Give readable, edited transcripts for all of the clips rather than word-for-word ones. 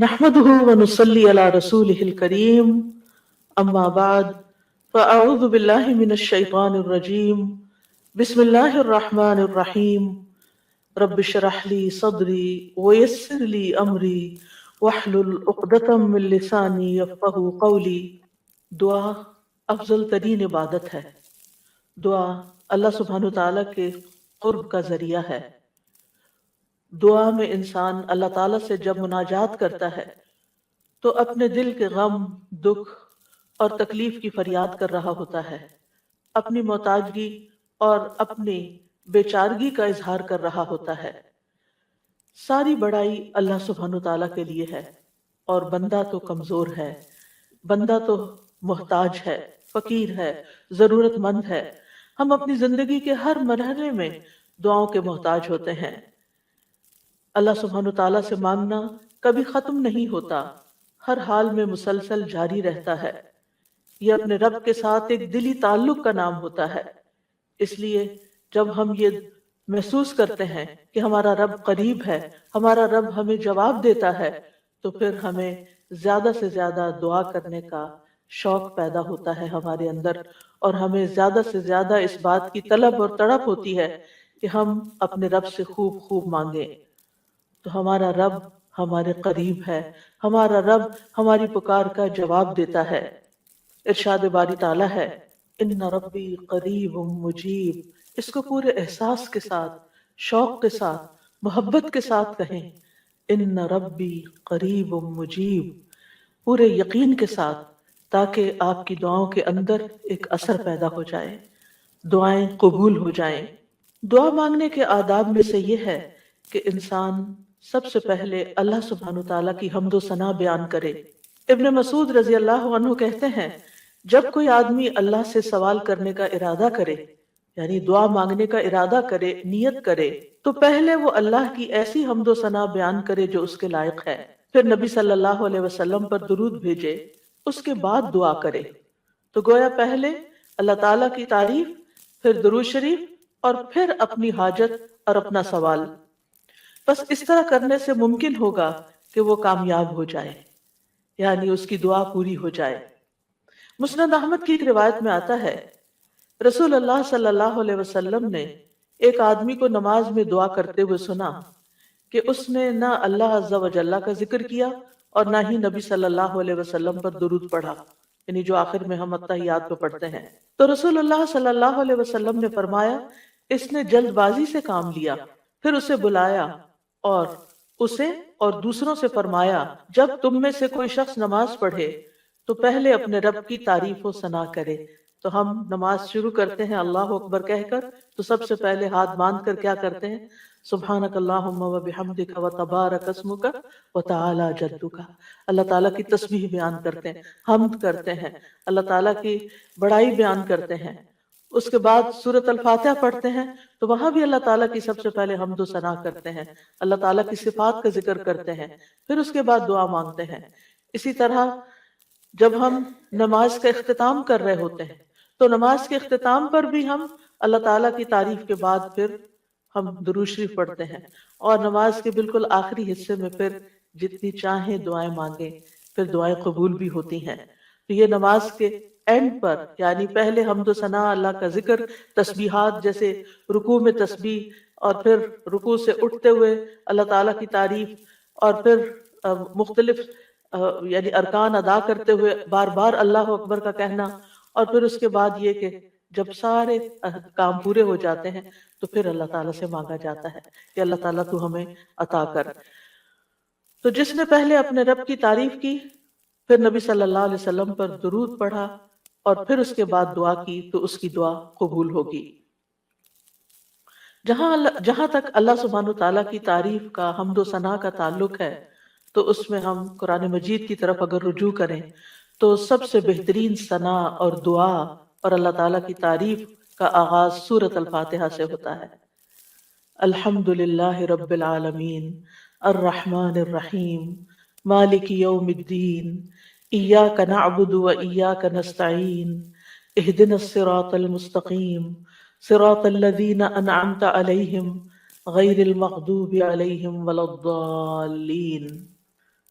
نحمده ونصلي على رسوله الكريم أما بعد فأعوذ بالله من الشيطان الرجيم بسم الله الرحمن الرحيم رب اشرح لي صدري ويسر لي أمري واحلل عقدة من لساني يفقهوا قولي. دعا افضل ترین عبادت ہے. دعا اللہ سبحانہ تعالیٰ کے قرب کا ذریعہ ہے. دعا میں انسان اللہ تعالیٰ سے جب مناجات کرتا ہے تو اپنے دل کے غم، دکھ اور تکلیف کی فریاد کر رہا ہوتا ہے، اپنی محتاجگی اور اپنی بیچارگی کا اظہار کر رہا ہوتا ہے. ساری بڑائی اللہ سبحانہ تعالیٰ کے لیے ہے اور بندہ تو کمزور ہے، بندہ تو محتاج ہے، فقیر ہے، ضرورت مند ہے. ہم اپنی زندگی کے ہر مرحلے میں دعاؤں کے محتاج ہوتے ہیں. اللہ سبحانہ تعالیٰ سے مانگنا کبھی ختم نہیں ہوتا، ہر حال میں مسلسل جاری رہتا ہے. یہ اپنے رب کے ساتھ ایک دلی تعلق کا نام ہوتا ہے. اس لیے جب ہم یہ محسوس کرتے ہیں کہ ہمارا رب قریب ہے، ہمارا رب ہمیں جواب دیتا ہے، تو پھر ہمیں زیادہ سے زیادہ دعا کرنے کا شوق پیدا ہوتا ہے ہمارے اندر، اور ہمیں زیادہ سے زیادہ اس بات کی طلب اور تڑپ ہوتی ہے کہ ہم اپنے رب سے خوب خوب مانگیں. تو ہمارا رب ہمارے قریب ہے، ہمارا رب ہماری پکار کا جواب دیتا ہے. ارشاد باری تعالیٰ ہے، ان ربی قریب مجیب. اس کو پورے احساس کے ساتھ، شوق کے ساتھ، محبت کے ساتھ کہیں، ان ربی قریب مجیب، پورے یقین کے ساتھ، تاکہ آپ کی دعاؤں کے اندر ایک اثر پیدا ہو جائے، دعائیں قبول ہو جائیں. دعا مانگنے کے آداب میں سے یہ ہے کہ انسان سب سے پہلے اللہ سبحانہ تعالیٰ کی حمد و ثنا بیان کرے. ابن مسعود رضی اللہ عنہ کہتے ہیں، جب کوئی آدمی اللہ سے سوال کرنے کا ارادہ کرے، یعنی دعا مانگنے کا ارادہ کرے، نیت کرے، تو پہلے وہ اللہ کی ایسی حمد و ثنا بیان کرے جو اس کے لائق ہے، پھر نبی صلی اللہ علیہ وسلم پر درود بھیجے، اس کے بعد دعا کرے. تو گویا پہلے اللہ تعالیٰ کی تعریف، پھر درود شریف، اور پھر اپنی حاجت اور اپنا سوال. بس اس طرح کرنے سے ممکن ہوگا کہ وہ کامیاب ہو جائے، یعنی اس کی دعا پوری ہو جائے. مسند احمد کی ایک روایت میں آتا ہے، رسول اللہ صلی اللہ علیہ وسلم نے ایک آدمی کو نماز میں دعا کرتے ہوئے سنا کہ اس نے نہ اللہ عز و جل کا ذکر کیا اور نہ ہی نبی صلی اللہ علیہ وسلم پر درود پڑھا، یعنی جو آخر میں ہم اتحیات پہ پڑھتے ہیں. تو رسول اللہ صلی اللہ علیہ وسلم نے فرمایا، اس نے جلد بازی سے کام لیا. پھر اسے بلایا اور اسے اور دوسروں سے فرمایا، جب تم میں سے کوئی شخص نماز پڑھے تو پہلے اپنے رب کی تعریف و ثنا کرے. تو ہم نماز شروع کرتے ہیں اللہ اکبر کہہ کر، تو سب سے پہلے ہاتھ باندھ کر کیا کرتے ہیں؟ سبحانک اللہم و بحمدک و تبارک اسمک و تعالی جدک. اللہ تعالیٰ کی تسبیح بیان کرتے ہیں، حمد کرتے ہیں، اللہ تعالیٰ کی بڑائی بیان کرتے ہیں. اس کے بعد سورۃ الفاتحہ پڑھتے ہیں تو وہاں بھی اللہ تعالیٰ کی سب سے پہلے حمد و ثنا کرتے ہیں، اللہ تعالیٰ کی صفات کا ذکر کرتے ہیں، پھر اس کے بعد دعا مانگتے ہیں. اسی طرح جب ہم نماز کا اختتام کر رہے ہوتے ہیں تو نماز کے اختتام پر بھی ہم اللہ تعالیٰ کی تعریف کے بعد پھر ہم درود شریف پڑھتے ہیں، اور نماز کے بالکل آخری حصے میں پھر جتنی چاہیں دعائیں مانگیں، پھر دعائیں قبول بھی ہوتی ہیں. تو یہ نماز کے اینڈ پر، یعنی پہلے حمد و ثنا، اللہ کا ذکر، تسبیحات، جیسے رکوع میں تسبیح، اور پھر رکوع سے اٹھتے ہوئے اللہ تعالیٰ کی تعریف، اور پھر مختلف یعنی ارکان ادا کرتے ہوئے بار بار اللہ اکبر کا کہنا، اور پھر اس کے بعد یہ کہ جب سارے کام پورے ہو جاتے ہیں تو پھر اللہ تعالیٰ سے مانگا جاتا ہے کہ اللہ تعالیٰ تو ہمیں عطا کر. تو جس نے پہلے اپنے رب کی تعریف کی، پھر نبی صلی اللہ علیہ وسلم پر درود پڑھا، اور پھر اس کے بعد دعا کی، تو اس کی دعا قبول ہوگی. جہاں تک اللہ سبحانہ تعالیٰ کی تعریف کا، حمد و ثنا کا تعلق ہے، تو اس میں ہم قرآن مجید کی طرف اگر رجوع کریں تو سب سے بہترین ثنا اور دعا اور اللہ تعالیٰ کی تعریف کا آغاز سورۃ الفاتحہ سے ہوتا ہے. الحمد للہ رب العالمین الرحمن الرحیم مالک یوم الدین ایاک نعبد و ایاک نستعین اہدنا الصراط المستقیم صراط الذین انعمت علیہم غیر المغضوب علیہم ولا الضالین.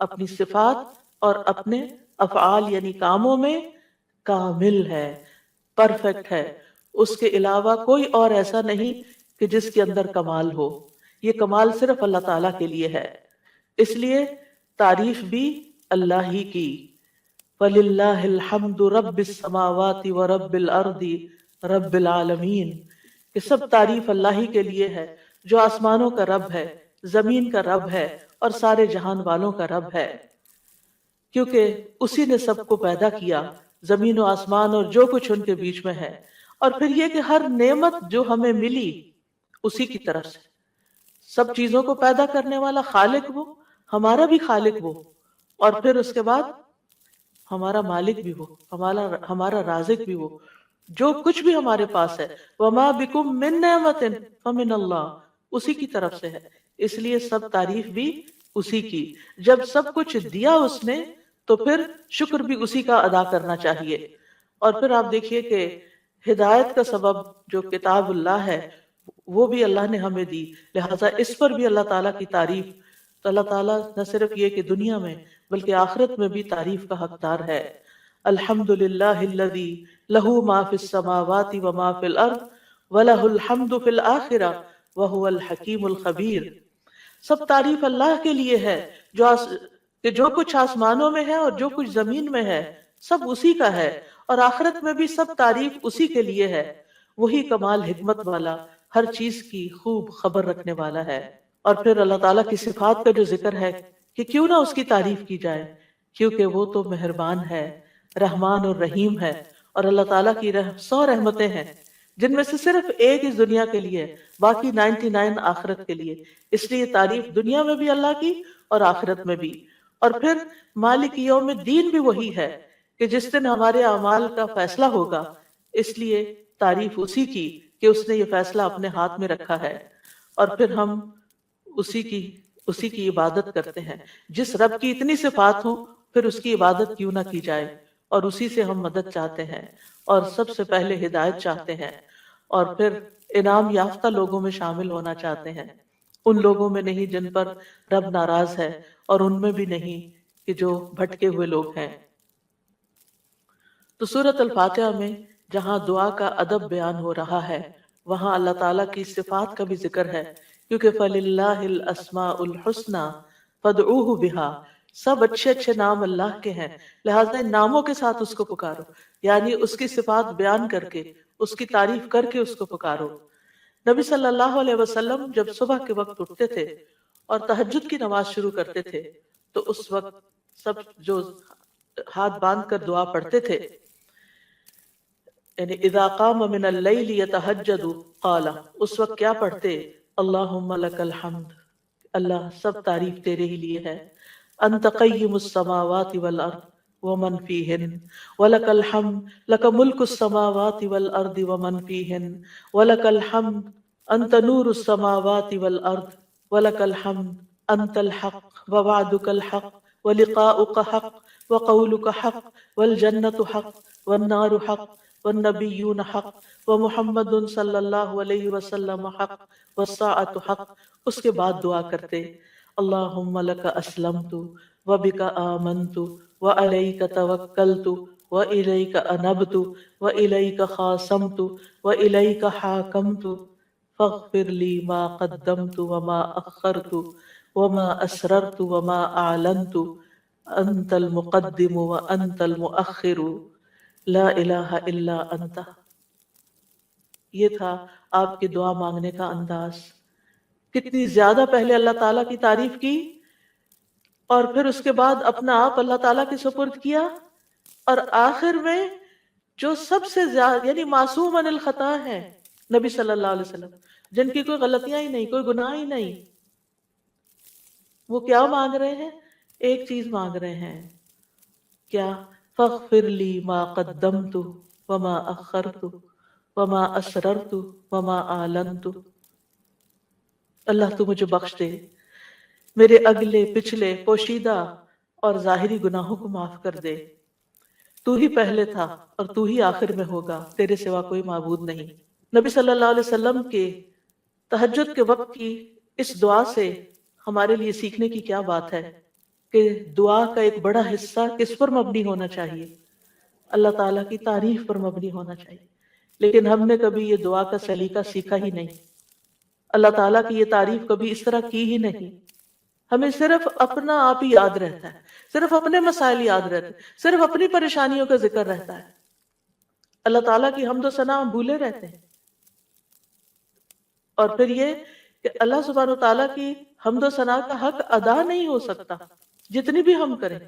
اپنی صفات اور اپنے افعال یعنی کاموں میں کامل ہے، پرفیکٹ ہے. اس کے علاوہ کوئی اور ایسا نہیں کہ جس کے اندر کمال ہو. یہ کمال صرف اللہ تعالیٰ کے لیے ہے. اس لیے تعریف بھی اللہ ہی کی. وَلِلَّهِ الْحَمْدُ رَبِّ السَّمَاوَاتِ وَرَبِّ الْأَرْضِ رَبِّ الْعَالَمِينَ، کہ سب تعریف اللہ ہی کے لیے ہے جو آسمانوں کا رب ہے، زمین کا رب ہے اور سارے جہان والوں کا رب ہے. کیونکہ اسی نے سب کو پیدا کیا، زمین و آسمان اور جو کچھ ان کے بیچ میں ہے. اور پھر یہ کہ ہر نعمت جو ہمیں ملی اسی کی طرف سے. سب چیزوں کو پیدا کرنے والا خالق وہ، ہمارا بھی خالق وہ، اور پھر اس کے بعد ہمارا مالک بھی وہ، ہمارا رازق بھی وہ. جو کچھ بھی ہمارے پاس ہے، وَمَا بِكُم مِّن نِّعْمَةٍ فَمِنَ اللَّهِ، اسی کی طرف سے ہے. اس لیے سب تعریف بھی اسی کی. جب سب کچھ دیا اس نے تو پھر شکر بھی اسی کا ادا کرنا چاہیے. اور پھر آپ دیکھیے کہ ہدایت کا سبب جو کتاب اللہ ہے وہ بھی اللہ نے ہمیں دی، لہٰذا اس پر بھی اللہ تعالیٰ کی تعریف. تو اللہ تعالیٰ نہ صرف یہ کہ دنیا میں بلکہ آخرت میں بھی تعریف کا حقدار ہے. الحمدللہ الذی لہ ما فی السماوات و ما فی الارض ولہ الحمد فی الآخرہ وہو الحکیم الخبیر. سب تعریف اللہ کے لیے ہے کہ جو کچھ آسمانوں میں ہے اور جو کچھ زمین میں ہے سب اسی کا ہے، اور آخرت میں بھی سب تعریف اسی کے لیے ہے. وہی کمال حکمت والا، ہر چیز کی خوب خبر رکھنے والا ہے. اور پھر اللہ تعالیٰ کی صفات کا جو ذکر ہے کہ کیوں نہ اس کی تعریف کی جائے، کیونکہ وہ تو مہربان ہے، رحمان اور رحیم ہے. اور اللہ تعالیٰ کی 100 رحمتیں ہیں جن میں سے صرف ایک اس دنیا کے لیے، باقی 99 آخرت کے لیے. اس لیے تعریف دنیا میں بھی اللہ کی اور آخرت میں بھی. اور پھر مالک یوم الدین بھی وہی ہے کہ جس دن ہمارے اعمال کا فیصلہ ہوگا. اس لیے تعریف اسی کی کہ اس نے یہ فیصلہ اپنے ہاتھ میں رکھا ہے، اور پھر ہم اسی کی عبادت کرتے ہیں. جس رب کی اتنی صفات ہوں پھر اس کی عبادت کیوں نہ کی جائے، اور اسی سے ہم مدد چاہتے ہیں اور سب سے پہلے ہدایت چاہتے ہیں، اور پھر انعام یافتہ لوگوں میں شامل ہونا چاہتے ہیں. ان لوگوں میں نہیں جن پر رب ناراض ہے، اور ان میں بھی نہیں کہ جو بھٹکے ہوئے لوگ ہیں. تو سورۃ الفاتحہ میں جہاں دعا کا ادب بیان ہو رہا ہے وہاں اللہ تعالیٰ کی صفات کا بھی ذکر ہے، کیونکہ فَلِلَّهِ الْأَسْمَاءُ الْحُسْنَى فَادْعُوهُ بِهَا. سب اچھے اچھے نام اللہ کے ہیں، لہٰذا ان ناموں کے ساتھ اس کو پکارو، یعنی اس کی صفات بیان کر کے، اس کی تعریف کر کے اس کو پکارو. نبی صلی اللہ علیہ وسلم جب صبح کے وقت اٹھتے تھے اور تہجد کی نماز شروع کرتے تھے تو اس وقت سب جو ہاتھ باندھ کر دعا پڑھتے تھے، یعنی اذا قام من اللیل یتہجد قال، اس وقت کیا پڑھتے؟ اللہم لک الحمد، اللہ سب تعریف تیرے ہی لیے ہے. انت قیم السماوات والارض ومن فیہن ولک الحمد لک ملک السماوات والارض ومن فیہن ولک الحمد انت نور السماوات والارض ولک الحمد انت الحق ووعدک الحق ولقاؤک حق وقولک حق والجنت حق والنار حق والنبیون حق ومحمد صلی اللہ علیہ وسلم حق والساعۃ حق. اس کے بعد دعا کرتے اللہم لک اسلمت وبک آمنت وعلیک توکلت وإلیک انبت وإلیک خاصمت وإلیک حاکمت فاغفر لی ما قدمت وما اخرت وما اسررت وما اعلنت انت المقدم وانت المؤخر لا الہ الا انت. یہ تھا آپ کے دعا مانگنے کا انداز. کتنی زیادہ پہلے اللہ تعالیٰ کی تعریف کی اور پھر اس کے بعد اپنا آپ اللہ تعالیٰ کے سپرد کیا، اور آخر میں جو سب سے زیادہ یعنی معصوم عن الخطا ہے نبی صلی اللہ علیہ وسلم، جن کی کوئی غلطیاں ہی نہیں، کوئی گناہ ہی نہیں، وہ کیا مانگ رہے ہیں؟ ایک چیز مانگ رہے ہیں، کیا؟ فاغفر لی ما قدمت وما اخرت وما اسررت وما اعلنت. اللہ تو مجھے بخش دے، میرے اگلے پچھلے پوشیدہ اور ظاہری گناہوں کو معاف کر دے. تو ہی پہلے تھا اور تو ہی آخر میں ہوگا، تیرے سوا کوئی معبود نہیں. نبی صلی اللہ علیہ وسلم کے تہجد کے وقت کی اس دعا سے ہمارے لیے سیکھنے کی کیا بات ہے کہ دعا کا ایک بڑا حصہ کس پر مبنی ہونا چاہیے؟ اللہ تعالیٰ کی تعریف پر مبنی ہونا چاہیے. لیکن ہم نے کبھی یہ دعا کا سلیقہ سیکھا ہی نہیں. اللہ تعالیٰ کی یہ تعریف کبھی اس طرح کی ہی نہیں. ہمیں صرف اپنا آپ ہی یاد رہتا ہے، صرف اپنے مسائل یاد رہتے ہیں، صرف اپنی پریشانیوں کا ذکر رہتا ہے. اللہ تعالیٰ کی حمد و ثنا ہم بھولے رہتے ہیں. اور پھر یہ کہ اللہ سبحانہ وتعالیٰ کی حمد و ثنا کا حق ادا نہیں ہو سکتا جتنی بھی ہم کریں.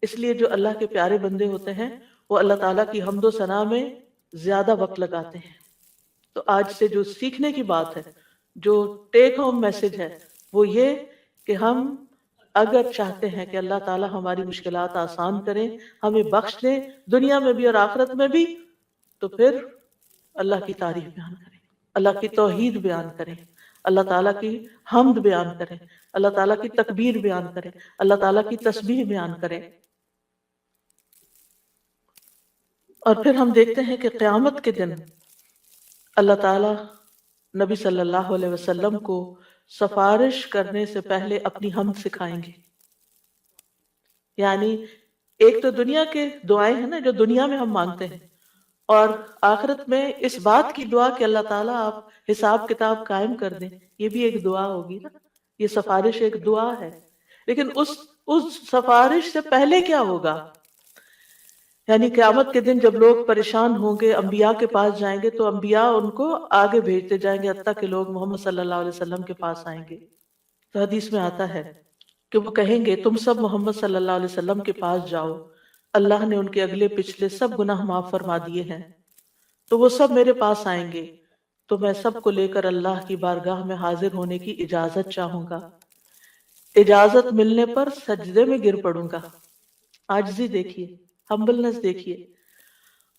اس لیے جو اللہ کے پیارے بندے ہوتے ہیں وہ اللہ تعالیٰ کی حمد و ثنا میں زیادہ وقت لگاتے ہیں. تو آج سے جو سیکھنے کی بات ہے، جو ٹیک ہوم میسج ہے، وہ یہ کہ ہم اگر چاہتے ہیں کہ اللہ تعالیٰ ہماری مشکلات آسان کریں، ہمیں بخش دیں دنیا میں بھی اور آخرت میں بھی، تو پھر اللہ کی تعریف بیان کریں، اللہ کی توحید بیان کریں، اللہ تعالیٰ کی حمد بیان کریں، اللہ تعالیٰ کی تکبیر بیان کریں، اللہ تعالیٰ کی تسبیح بیان کریں. اور پھر ہم دیکھتے ہیں کہ قیامت کے دن اللہ تعالیٰ نبی صلی اللہ علیہ وسلم کو سفارش کرنے سے پہلے اپنی حمد سکھائیں گے. یعنی ایک تو دنیا کے دعائیں ہیں نا جو دنیا میں ہم مانگتے ہیں، اور آخرت میں اس بات کی دعا کہ اللہ تعالیٰ آپ حساب کتاب قائم کر دیں، یہ بھی ایک دعا ہوگی نا. یہ سفارش ایک دعا ہے. لیکن اس سفارش سے پہلے کیا ہوگا؟ یعنی قیامت کے دن جب لوگ پریشان ہوں گے، انبیاء کے پاس جائیں گے تو انبیاء ان کو آگے بھیجتے جائیں گے حتیٰ کہ لوگ محمد صلی اللہ علیہ وسلم کے پاس آئیں گے. تو حدیث میں آتا ہے کہ وہ کہیں گے تم سب محمد صلی اللہ علیہ وسلم کے پاس جاؤ، اللہ نے ان کے اگلے پچھلے سب گناہ معاف فرما دیے ہیں. تو وہ سب میرے پاس آئیں گے تو میں سب کو لے کر اللہ کی بارگاہ میں حاضر ہونے کی اجازت چاہوں گا. اجازت ملنے پر سجدے میں گر پڑوں گا. عاجزی دیکھیے، ہمبلنس دیکھیے.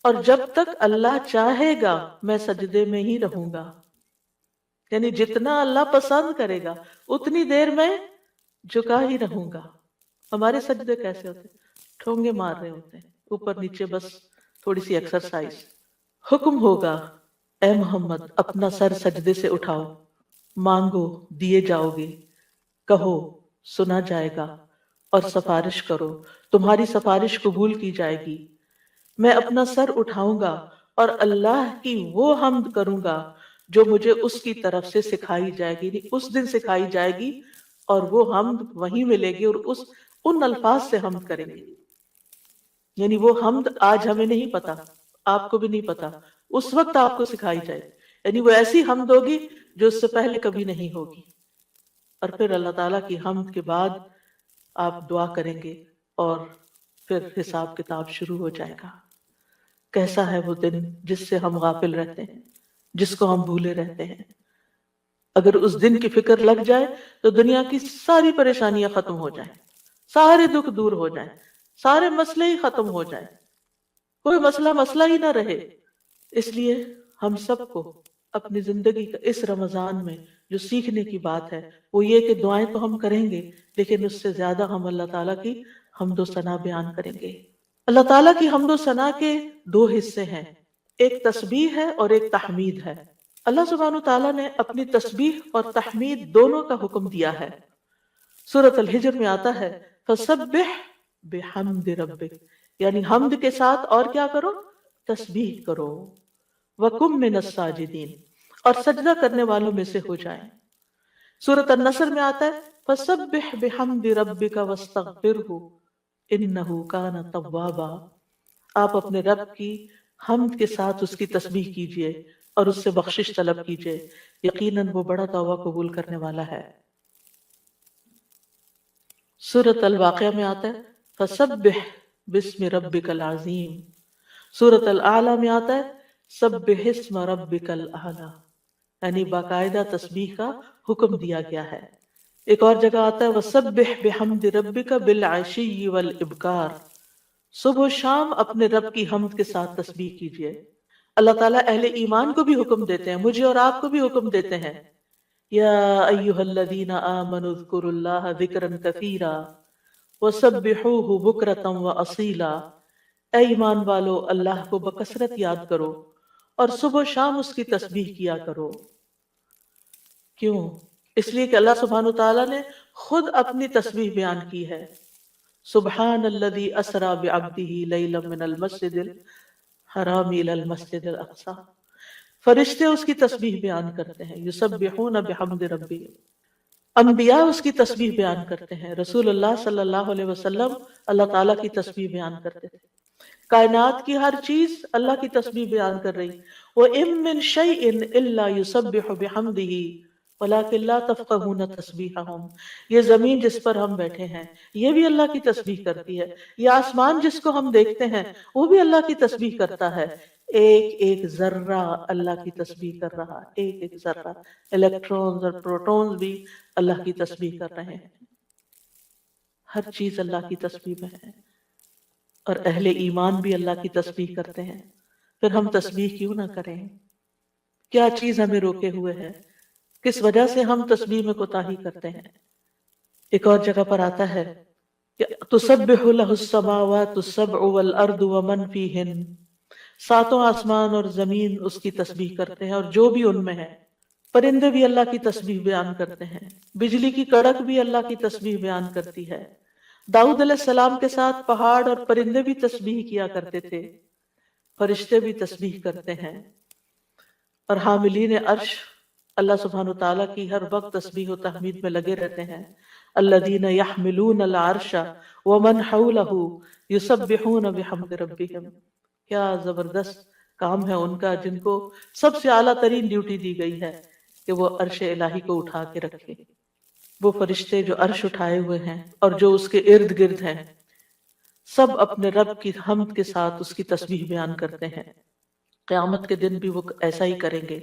اور جب تک اللہ چاہے گا میں سجدے میں ہی رہوں گا. یعنی جتنا اللہ پسند کرے گا اتنی دیر میں جھکا ہی رہوں گا. ہمارے سجدے کیسے ہوتے ہیں؟ ٹھونگے مار رہے ہوتے ہیں اوپر نیچے، بس تھوڑی سی ایکسرسائز. حکم ہوگا اے محمد اپنا سر سجدے سے اٹھاؤ، مانگو دیے جاؤ گے، کہو سنا جائے گا، اور سفارش کرو تمہاری سفارش قبول کی جائے گی. میں اپنا سر اٹھاؤں گا اور اللہ کی وہ حمد کروں گا جو مجھے اس کی طرف سے سکھائی جائے گی. اس دن سکھائی جائے گی اور وہ حمد وہیں ملے گی اور ان الفاظ سے حمد کریں گے. یعنی وہ حمد آج ہمیں نہیں پتا، آپ کو بھی نہیں پتا، اس وقت آپ کو سکھائی جائے. یعنی وہ ایسی حمد ہوگی جو اس سے پہلے کبھی نہیں ہوگی. اور پھر اللہ تعالیٰ کی حمد کے بعد آپ دعا کریں گے اور پھر حساب کتاب شروع ہو جائے گا. کیسا ہے وہ دن جس سے ہم غافل رہتے ہیں، جس کو ہم بھولے رہتے ہیں. اگر اس دن کی فکر لگ جائے تو دنیا کی ساری پریشانیاں ختم ہو جائیں، سارے دکھ دور ہو جائیں، سارے مسئلے ہی ختم ہو جائیں، کوئی مسئلہ ہی نہ رہے. اس لیے ہم سب کو اپنی زندگی کا اس رمضان میں جو سیکھنے کی بات ہے وہ یہ کہ دعائیں تو ہم کریں گے لیکن اس سے زیادہ ہم اللہ تعالیٰ کی حمد و ثنا بیان کریں گے. اللہ تعالیٰ کی حمد و ثنا کے دو حصے ہیں، ایک تسبیح ہے اور ایک تحمید ہے. اللہ سبحانہ تعالیٰ نے اپنی تسبیح اور تحمید دونوں کا حکم دیا ہے. سورۃ الحجر میں آتا ہے فسبح بحمد ربک، یعنی حمد کے ساتھ اور کیا کرو؟ تسبیح کرو. وَقُم مِّنَ السَّاجِدِينَ، اور سجدہ کرنے والوں میں سے ہو جائیں. سورۃ النصر میں آتا ہے فَسَبِّحْ بِحَمْدِ رَبِّكَ وَاسْتَغْفِرْهُ إِنَّهُ كَانَ تَوَّابًا. آپ اپنے رب کی حمد کے ساتھ اس کی تسبیح کیجئے اور اس سے بخشش طلب کیجئے، یقیناً وہ بڑا توبہ قبول کرنے والا ہے. سورۃ الواقعہ میں آتا ہے فَسَبِّحْ بِاسْمِ رَبِّكَ الْعَظِيمِ. سورۃ الأعلى میں آتا ہے سبح اسم ربک الاعلی، یعنی باقاعدہ تسبیح کا حکم دیا گیا ہے. ایک اور جگہ آتا ہے وسبح بحمد ربک بالعشی والابکار، صبح و شام اپنے رب کی حمد کے ساتھ تسبیح کیجیے. اللہ تعالیٰ اہل ایمان کو بھی حکم دیتے ہیں، مجھے اور آپ کو بھی حکم دیتے ہیں یا ایھا الذین آمنوا اذکروا اللہ ذکرا کثیرا وسبحوہ بکرۃ واصیلا. اے ایمان والو اللہ کو بکثرت یاد کرو اور صبح و شام اس کی تسبیح کیا کرو. کیوں؟ اس لیے کہ اللہ سبحانہ تعالیٰ نے خود اپنی تسبیح بیان کی ہے سبحان الذی اسرا بعبدہ لیلا من المسجد الحرام الی المسجد الاقصی. فرشتے اس کی تسبیح بیان کرتے ہیں، یسبحون بحمد ربہم. انبیاء اس کی تسبیح بیان کرتے ہیں، رسول اللہ صلی اللہ علیہ وسلم اللہ تعالیٰ کی تسبیح بیان کرتے تھے. کائنات کی ہر چیز اللہ کی تسبیح بیان کر رہی. وَإِن مِّن شَيْءٍ إِلَّا يُسَبِّحُ بِحَمْدِهِ وَلَٰكِن لَّا تَفْقَهُونَ تَسْبِيحَهُم. یہ زمین جس پر ہم بیٹھے ہیں یہ بھی اللہ کی تسبیح کرتی ہے، یہ آسمان جس کو ہم دیکھتے ہیں وہ بھی اللہ کی تسبیح کرتا ہے. ایک ایک ذرہ اللہ کی تسبیح کر رہا، ایک ایک ذرہ. الیکٹرونز اور پروٹونز بھی اللہ کی تسبیح کر رہے ہیں. ہر چیز اللہ کی تسبیح میں ہے. اور اہل ایمان بھی اللہ کی تسبیح کرتے ہیں. پھر ہم تسبیح کیوں نہ کریں؟ کیا چیز ہمیں روکے ہوئے ہے؟ کس وجہ سے ہم تسبیح میں کوتاہی کرتے ہیں؟ ایک اور جگہ پر آتا ہے کہ تسبح لہ السماوات السبع والارض ومن فیہن. ساتوں آسمان اور زمین اس کی تسبیح کرتے ہیں اور جو بھی ان میں ہے. پرندے بھی اللہ کی تسبیح بیان کرتے ہیں، بجلی کی کڑک بھی اللہ کی تسبیح بیان کرتی ہے. داؤد علیہ السلام کے ساتھ پہاڑ اور پرندے بھی تسبیح کیا کرتے تھے، فرشتے بھی تسبیح کرتے ہیں. اور حاملین عرش اللہ سبحانہ وتعالیٰ کی ہر وقت تسبیح و تحمید میں لگے رہتے ہیں. الذین یحملون العرش ومن حولہ یسبحون بحمد ربہم. کیا زبردست کام ہے ان کا، جن کو سب سے اعلیٰ ترین ڈیوٹی دی گئی ہے کہ وہ عرش الہی کو اٹھا کے رکھے. وہ فرشتے جو عرش اٹھائے ہوئے ہیں اور جو اس کے ارد گرد ہیں سب اپنے رب کی حمد کے ساتھ اس کی تسبیح بیان کرتے ہیں. قیامت کے دن بھی وہ ایسا ہی کریں گے.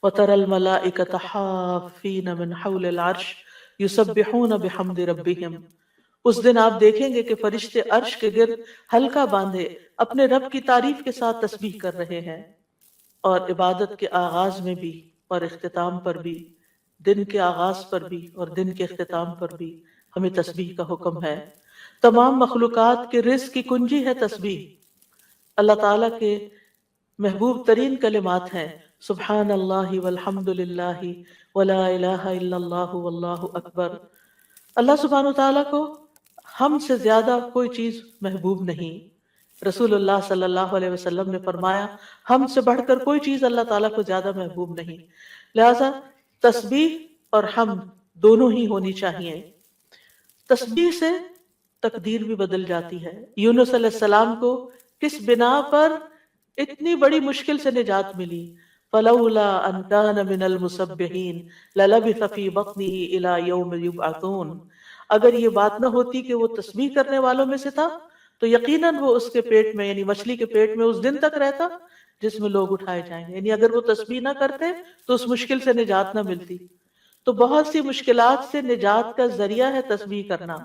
وَتَرَى الْمَلَائِكَةَ حَافِّينَ مِنْ حَوْلِ الْعَرْشِ يُسَبِّحُونَ بِحَمْدِ رَبِّهِمْ. اس دن آپ دیکھیں گے کہ فرشتے عرش کے گرد حلقہ باندھے اپنے رب کی تعریف کے ساتھ تسبیح کر رہے ہیں. اور عبادت کے آغاز میں بھی اور اختتام پر بھی، دن کے آغاز پر بھی اور دن کے اختتام پر بھی ہمیں تسبیح کا حکم ہے. تمام مخلوقات کے رزق کی کنجی ہے تسبیح. اللہ تعالیٰ کے محبوب ترین کلمات ہیں سبحان اللہ والحمد للہ ولا الہ الا اللہ واللہ اکبر. اللہ سبحانہ تعالیٰ کو ہم سے زیادہ کوئی چیز محبوب نہیں. رسول اللہ صلی اللہ علیہ وسلم نے فرمایا ہم سے بڑھ کر کوئی چیز اللہ تعالیٰ کو زیادہ محبوب نہیں. لہذا تسبیح اور حمد دونوں ہی ہونی چاہیے. تسبیح سے تقدیر بھی بدل جاتی ہے. یونس علیہ السلام کو کس بنا پر اتنی بڑی مشکل سے نجات ملی؟ فلولا ان کان من المسبحین للبث فی بطنہ الی یوم یبعثون. اگر یہ بات نہ ہوتی کہ وہ تسبیح کرنے والوں میں سے تھا تو یقیناً وہ اس کے پیٹ میں یعنی مچھلی کے پیٹ میں اس دن تک رہتا جس میں لوگ اٹھائے جائیں گے. یعنی اگر وہ تسبیح نہ کرتے تو اس مشکل سے نجات نہ ملتی. تو بہت سی مشکلات سے نجات کا ذریعہ ہے تسبیح کرنا.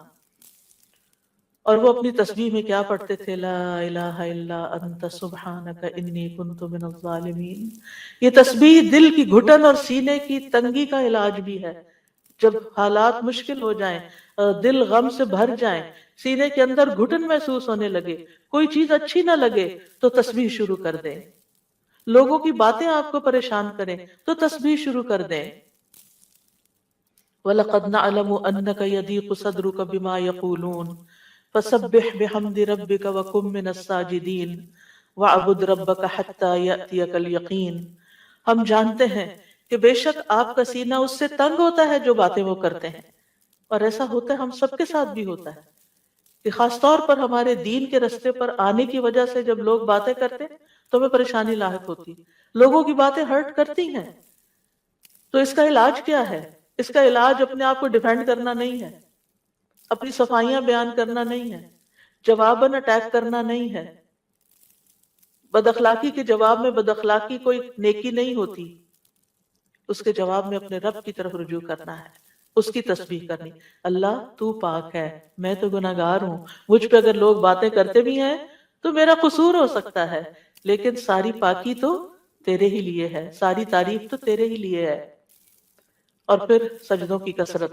اور وہ اپنی تسبیح میں کیا پڑھتے تھے؟ لا الہ الا انت سبحانک انی کنت من الظالمین. یہ تسبیح دل کی گھٹن اور سینے کی تنگی کا علاج بھی ہے. جب حالات مشکل ہو جائیں، دل غم سے بھر جائیں، سینے کے اندر گھٹن محسوس ہونے لگے، کوئی چیز اچھی نہ لگے تو تسبیح شروع کر دیں. لوگوں کی باتیں آپ کو پریشان کریں تو تسبیح شروع کر دیں. وَلَقَدْ نَعْلَمُ أَنَّكَ يَضِيقُ صَدْرُكَ بِمَا يَقُولُونَ فَسَبِّحْ بِحَمْدِ رَبِّكَ وَكُن مِّنَ السَّاجِدِينَ وَاعْبُدْ رَبَّكَ حَتَّى يَأْتِيَكَ الْيَقِينُ. ہم جانتے ہیں کہ بے شک آپ کا سینہ اس سے تنگ ہوتا ہے جو باتیں وہ کرتے ہیں. اور ایسا ہوتا ہے، ہم سب کے ساتھ بھی ہوتا ہے کہ خاص طور پر ہمارے دین کے رستے پر آنے کی وجہ سے جب لوگ باتیں کرتے تو ہمیں پریشانی لاحق ہوتی. لوگوں کی باتیں ہرٹ کرتی ہیں. تو اس کا علاج کیا ہے؟ اس کا علاج اپنے آپ کو ڈیفینڈ کرنا نہیں ہے، اپنی صفائیاں بیان کرنا نہیں ہے، جواباً اٹیک کرنا نہیں ہے. بد اخلاقی کے جواب میں بد اخلاقی کوئی نیکی نہیں ہوتی. اس کے جواب میں اپنے رب کی طرف رجوع کرنا ہے، اس کی تسبیح کرنی. اللہ تو پاک ہے، میں تو گناہگار ہوں، مجھ پہ اگر لوگ باتیں کرتے بھی ہیں تو میرا قصور ہو سکتا ہے، لیکن ساری پاکی تو تیرے ہی لیے ہے، ساری تعریف تو تیرے ہی لیے ہے. اور پھر سجدوں کی کثرت.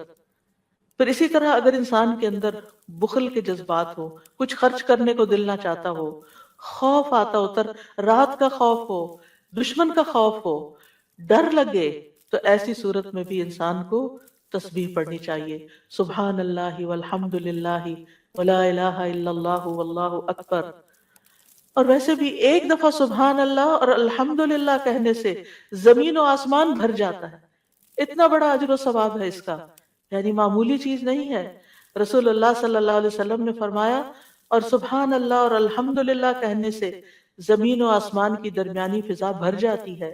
پھر اسی طرح اگر انسان کے اندر بخل کے جذبات ہو، کچھ خرچ کرنے کو دل نہ چاہتا ہو، خوف آتا ہو، رات کا خوف ہو، دشمن کا خوف ہو، ڈر لگے، تو ایسی صورت میں بھی انسان کو تسبیح پڑھنی چاہیے. سبحان اللہ والحمد للہ ولا الہ الا اللہ واللہ اکبر. اور ویسے بھی ایک دفعہ سبحان اللہ اور الحمدللہ کہنے سے زمین و آسمان بھر جاتا ہے. اتنا بڑا اجر و ثواب ہے اس کا، یعنی معمولی چیز نہیں ہے. رسول اللہ صلی اللہ علیہ وسلم نے فرمایا اور سبحان اللہ اور الحمدللہ کہنے سے زمین و آسمان کی درمیانی فضا بھر جاتی ہے.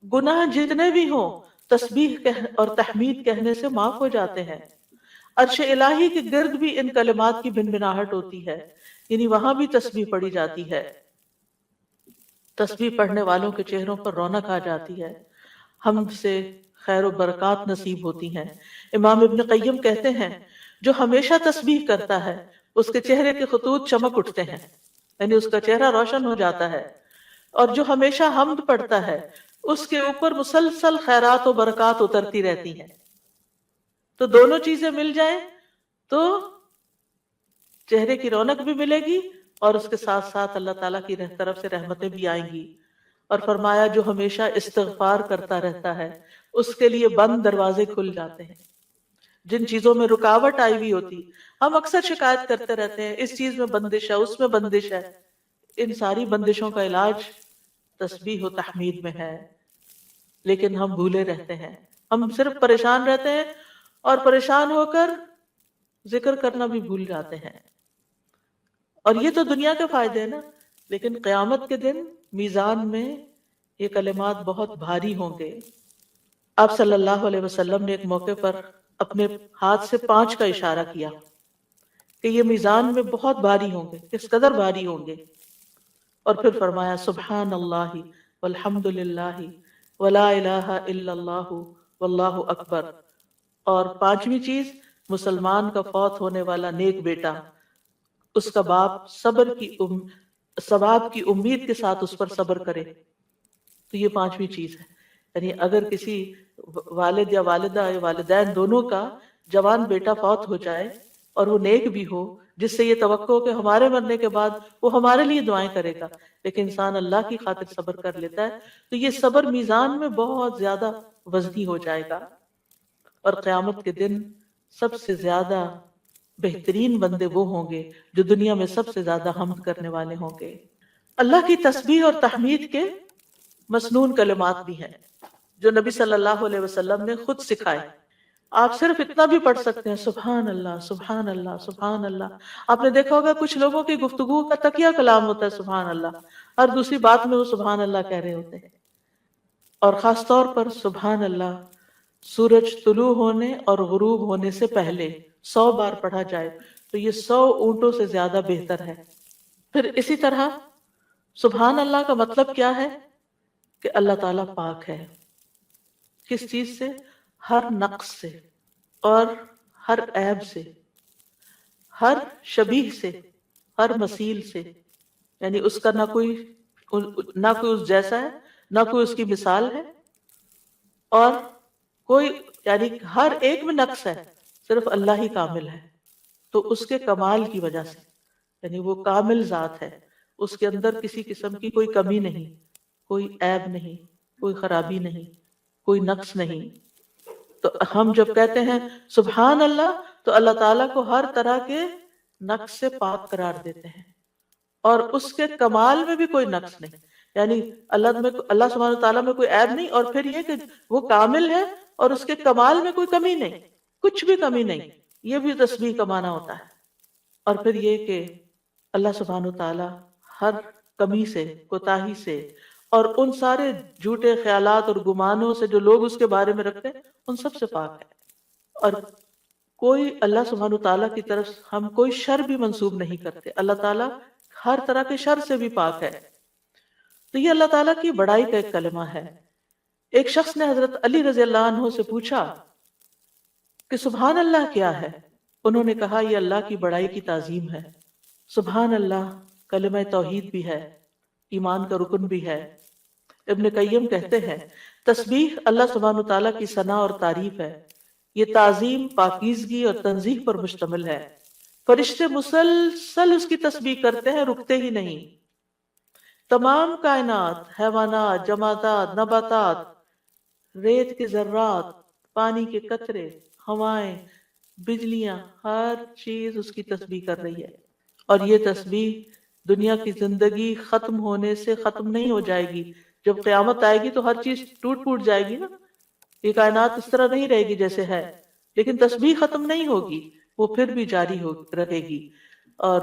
گناہ جتنے بھی ہوں تسبیح اور تحمید کہنے سے معاف ہو جاتے ہیں. عرش الہی کے گرد بھی ان کلمات کی بنبناہٹ ہوتی ہے، یعنی وہاں بھی تسبیح پڑھی جاتی ہے. تسبیح پڑھنے والوں کے چہروں پر رونق آ جاتی ہے، ہم سے خیر و برکات نصیب ہوتی ہیں. امام ابن قیم کہتے ہیں جو ہمیشہ تسبیح کرتا ہے اس کے چہرے کے خطوط چمک اٹھتے ہیں، یعنی اس کا چہرہ روشن ہو جاتا ہے. اور جو ہمیشہ حمد پڑھتا ہے اس کے اوپر مسلسل خیرات و برکات اترتی رہتی ہیں. تو دونوں چیزیں مل جائیں تو چہرے کی رونق بھی ملے گی اور اس کے ساتھ ساتھ اللہ تعالیٰ کی طرف سے رحمتیں بھی آئیں گی. اور فرمایا جو ہمیشہ استغفار کرتا رہتا ہے اس کے لیے بند دروازے کھل جاتے ہیں. جن چیزوں میں رکاوٹ آئی ہوئی ہوتی، ہم اکثر شکایت کرتے رہتے ہیں اس چیز میں بندش ہے، اس میں بندش ہے. ان ساری بندشوں کا علاج تسبیح و تحمید میں ہے، لیکن ہم بھولے رہتے ہیں. ہم صرف پریشان رہتے ہیں اور پریشان ہو کر ذکر کرنا بھی بھول جاتے ہیں. اور یہ تو دنیا کے فائدے ہیں نا، لیکن قیامت کے دن میزان میں یہ کلمات بہت بھاری ہوں گے. آپ صلی اللہ علیہ وسلم نے ایک موقع پر اپنے ہاتھ سے 5 کا اشارہ کیا کہ یہ میزان میں بہت بھاری ہوں گے. کس قدر بھاری ہوں گے؟ اور پھر فرمایا سبحان اللہ والحمد للہ ولا الہ الا اللہ واللہ اکبر. اور 5ویں چیز مسلمان کا فوت ہونے والا نیک بیٹا، اس کا باپ ثواب کی امید کے ساتھ اس پر صبر کرے. تو یہ 5ویں چیز ہے. یعنی اگر کسی والد یا والدہ یا والدین دونوں کا جوان بیٹا فوت ہو جائے اور وہ نیک بھی ہو، جس سے یہ توقع ہو کہ ہمارے مرنے کے بعد وہ ہمارے لیے دعائیں کرے گا، لیکن انسان اللہ کی خاطر صبر کر لیتا ہے، تو یہ صبر میزان میں بہت زیادہ وزنی ہو جائے گا. اور قیامت کے دن سب سے زیادہ بہترین بندے وہ ہوں گے جو دنیا میں سب سے زیادہ حمد کرنے والے ہوں گے. اللہ کی تسبیح اور تحمید کے مسنون کلمات بھی ہیں جو نبی صلی اللہ علیہ وسلم نے خود سکھائے. آپ صرف اتنا بھی پڑھ سکتے ہیں سبحان اللہ سبحان اللہ سبحان اللہ. آپ نے دیکھا ہوگا کچھ لوگوں کی گفتگو کا تکیہ کلام ہوتا ہے سبحان اللہ، ہر دوسری بات میں وہ سبحان اللہ کہہ رہے ہوتے ہیں. اور خاص طور پر سبحان اللہ سورج طلوع ہونے اور غروب ہونے سے پہلے 100 بار پڑھا جائے تو یہ 100 اونٹوں سے زیادہ بہتر ہے. پھر اسی طرح سبحان اللہ کا مطلب کیا ہے کہ اللہ تعالیٰ پاک ہے. کس چیز سے؟ ہر نقص سے اور ہر عیب سے، ہر شبیہ سے، ہر مثیل سے. یعنی اس کا نہ کوئی اس جیسا ہے، نہ کوئی اس کی مثال ہے، اور کوئی یعنی ہر ایک میں نقص ہے، صرف اللہ ہی کامل ہے. تو اس کے کمال کی وجہ سے، یعنی وہ کامل ذات ہے، اس کے اندر کسی قسم کی کوئی کمی نہیں، کوئی عیب نہیں، کوئی خرابی نہیں، کوئی نقص نہیں. تو ہم جب کہتے ہیں سبحان اللہ تو اللہ تعالیٰ کو ہر طرح کے نقص سے پاک قرار دیتے ہیں، اور اس کے کمال میں بھی کوئی نقص نہیں. یعنی اللہ سبحانہ تعالیٰ میں کوئی عیب نہیں، اور پھر یہ کہ وہ کامل ہے اور اس کے کمال میں کوئی کمی نہیں، کچھ بھی کمی نہیں. یہ بھی تسبیح کا معنی ہوتا ہے. اور پھر یہ کہ اللہ سبحانہ تعالیٰ ہر کمی سے، کوتاہی سے، اور ان سارے جھوٹے خیالات اور گمانوں سے جو لوگ اس کے بارے میں رکھتے ہیں ان سب سے پاک ہے. اور کوئی اللہ سبحانہ تعالیٰ کی طرف ہم کوئی شر بھی منسوب نہیں کرتے. اللہ تعالیٰ ہر طرح کے شر سے بھی پاک ہے. تو یہ اللہ تعالیٰ کی بڑائی کا ایک کلمہ ہے. ایک شخص نے حضرت علی رضی اللہ عنہ سے پوچھا کہ سبحان اللہ کیا ہے؟ انہوں نے کہا یہ اللہ کی بڑائی کی تعظیم ہے. سبحان اللہ کلمہ توحید بھی ہے، ایمان کا رکن بھی ہے. ابن قیم کہتے ہیں تسبیح اللہ سبحانہ تعالیٰ کی ثنا اور تعریف ہے. یہ تعظیم پاکیزگی اور تنزیہ پر مشتمل ہے. فرشتے مسلسل اس کی تسبیح کرتے ہیں، رکتے ہی نہیں. تمام کائنات، حیوانات، جمادات، نباتات، ریت کے ذرات، پانی کے قطرے، ہوائیں، بجلیاں، ہر چیز اس کی تسبیح کر رہی ہے. اور یہ تسبیح دنیا کی زندگی ختم ہونے سے ختم نہیں ہو جائے گی. جب قیامت آئے گی تو ہر چیز ٹوٹ پھوٹ جائے گی نا، یہ کائنات اس طرح نہیں رہے گی جیسے ہے، لیکن تسبیح ختم نہیں ہوگی، وہ پھر بھی جاری رہے گی. اور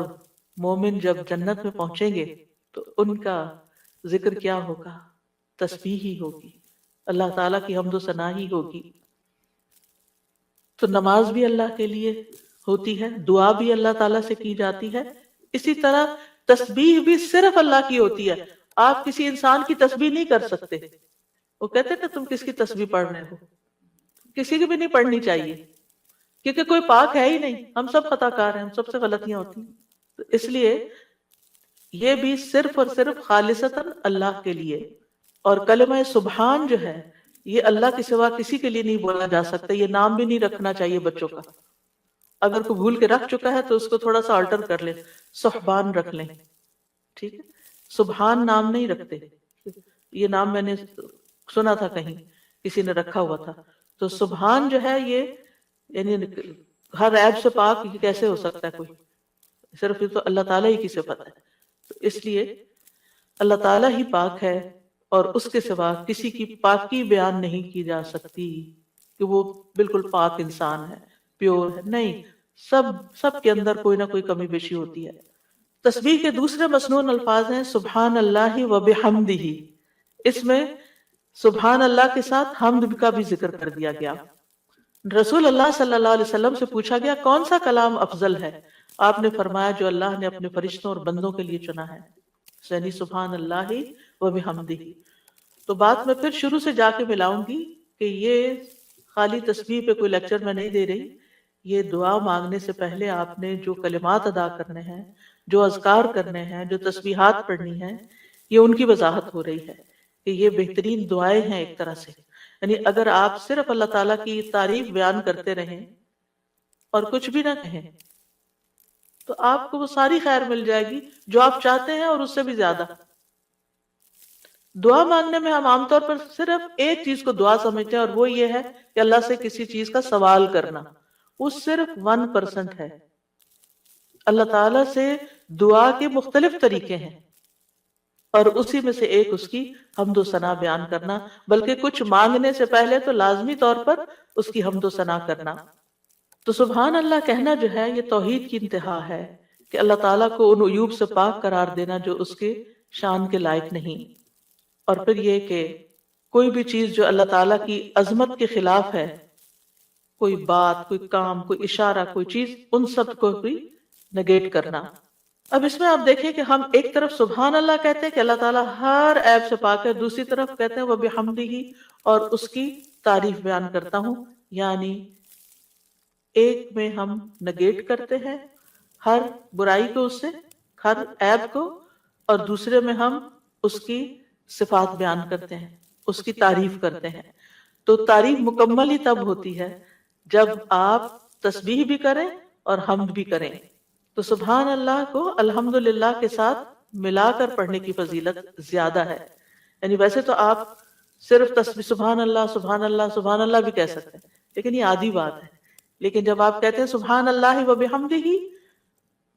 مومن جب جنت میں پہنچیں گے تو ان کا ذکر کیا ہوگا؟ تسبیح ہی ہوگی، اللہ تعالیٰ کی حمد و ثنا ہی ہوگی. تو نماز بھی اللہ کے لیے ہوتی ہے، دعا بھی اللہ تعالیٰ سے کی جاتی ہے، اسی طرح تسبیح بھی صرف اللہ کی ہوتی ہے. آپ کسی انسان کی تسبیح نہیں کر سکتے. وہ کہتے ہیں کہ تم کس کی تسبیح پڑھ رہے ہو، کسی کی بھی نہیں پڑھنی چاہیے، کیونکہ کوئی پاک ہے ہی نہیں، ہم سب خطا کار ہیں، ہم سب سے غلطیاں ہوتی ہیں. تو اس لیے یہ بھی صرف اور صرف خالصتاً اللہ کے لیے. اور کلمہ سبحان جو ہے یہ اللہ کے سوا کسی کے لیے نہیں بولا جا سکتا. یہ نام بھی نہیں رکھنا چاہیے بچوں کا. اگر کوئی بھول کے رکھ چکا ہے تو اس کو تھوڑا سا آلٹر کر لیں، سبحان رکھ لیں. ٹھیک ہے، سبحان نام نہیں رکھتے. یہ نام میں نے سنا تھا کہیں کسی نے رکھا ہوا تھا. تو سبحان جو ہے یہ یعنی ہر عیب سے پاک یہ کیسے ہو سکتا ہے کوئی؟ صرف یہ تو اللہ تعالیٰ ہی کی صفت ہے. تو اس لیے اللہ تعالیٰ ہی پاک ہے اور اس کے سوا کسی کی پاکی بیان نہیں کی جا سکتی کہ وہ بالکل پاک انسان ہے، پیور ہے. نہیں، سب کے اندر کوئی نہ کوئی کمی بیشی ہوتی ہے. تسبیح کے دوسرے مسنون الفاظ ہیں سبحان اللہ و بحمدہ. اس میں سبحان اللہ کے ساتھ حمد کا بھی ذکر کر دیا گیا. رسول اللہ صلی اللہ علیہ وسلم سے پوچھا گیا کون سا کلام افضل ہے؟ آپ نے فرمایا جو اللہ نے اپنے فرشتوں اور بندوں کے لیے چنا ہے، یعنی سبحان اللہ و بحمدہ. تو بات میں پھر شروع سے جا کے ملاؤں گی کہ یہ خالی تسبیح پہ کوئی لیکچر میں نہیں دے رہی. یہ دعا مانگنے سے پہلے آپ نے جو کلمات ادا کرنے ہیں، جو اذکار کرنے ہیں، جو تسبیحات پڑھنی ہیں، یہ ان کی وضاحت ہو رہی ہے کہ یہ بہترین دعائیں ہیں ایک طرح سے. یعنی اگر آپ صرف اللہ تعالیٰ کی تعریف بیان کرتے رہیں اور کچھ بھی نہ کہیں تو آپ کو وہ ساری خیر مل جائے گی جو آپ چاہتے ہیں اور اس سے بھی زیادہ. دعا مانگنے میں ہم عام طور پر صرف ایک چیز کو دعا سمجھتے ہیں اور وہ یہ ہے کہ اللہ سے کسی چیز کا سوال کرنا. وہ صرف 1% ہے. اللہ تعالیٰ سے دعا کے مختلف طریقے ہیں اور اسی میں سے ایک اس کی حمد و ثنا بیان کرنا، بلکہ کچھ مانگنے سے پہلے تو لازمی طور پر اس کی حمد و ثنا کرنا. تو سبحان اللہ کہنا جو ہے یہ توحید کی انتہا ہے کہ اللہ تعالیٰ کو ان عیوب سے پاک قرار دینا جو اس کے شان کے لائق نہیں. اور پھر یہ کہ کوئی بھی چیز جو اللہ تعالیٰ کی عظمت کے خلاف ہے، کوئی بات، کوئی کام، کوئی اشارہ، کوئی چیز، ان سب کو بھی نگیٹ کرنا. اب اس میں آپ دیکھیں کہ ہم ایک طرف سبحان اللہ کہتے ہیں کہ اللہ تعالیٰ ہر عیب سے پاک ہے، دوسری طرف کہتے ہیں وَبِحَمْدِهِ اور اس کی تعریف بیان کرتا ہوں. یعنی ایک میں ہم نگیٹ کرتے ہیں ہر برائی کو، اس سے ہر عیب کو، اور دوسرے میں ہم اس کی صفات بیان کرتے ہیں، اس کی تعریف کرتے ہیں. تو تعریف مکمل ہی تب ہوتی ہے جب آپ تسبیح بھی کریں اور حمد بھی کریں. تو سبحان اللہ کو الحمدللہ کے ساتھ ملا کر پڑھنے کی فضیلت زیادہ ہے. یعنی ویسے تو آپ صرف تسبیح سبحان اللہ سبحان اللہ سبحان اللہ بھی کہہ سکتے ہیں، لیکن یہ عادی بات ہے. لیکن جب آپ کہتے ہیں سبحان اللہ و بحمدہ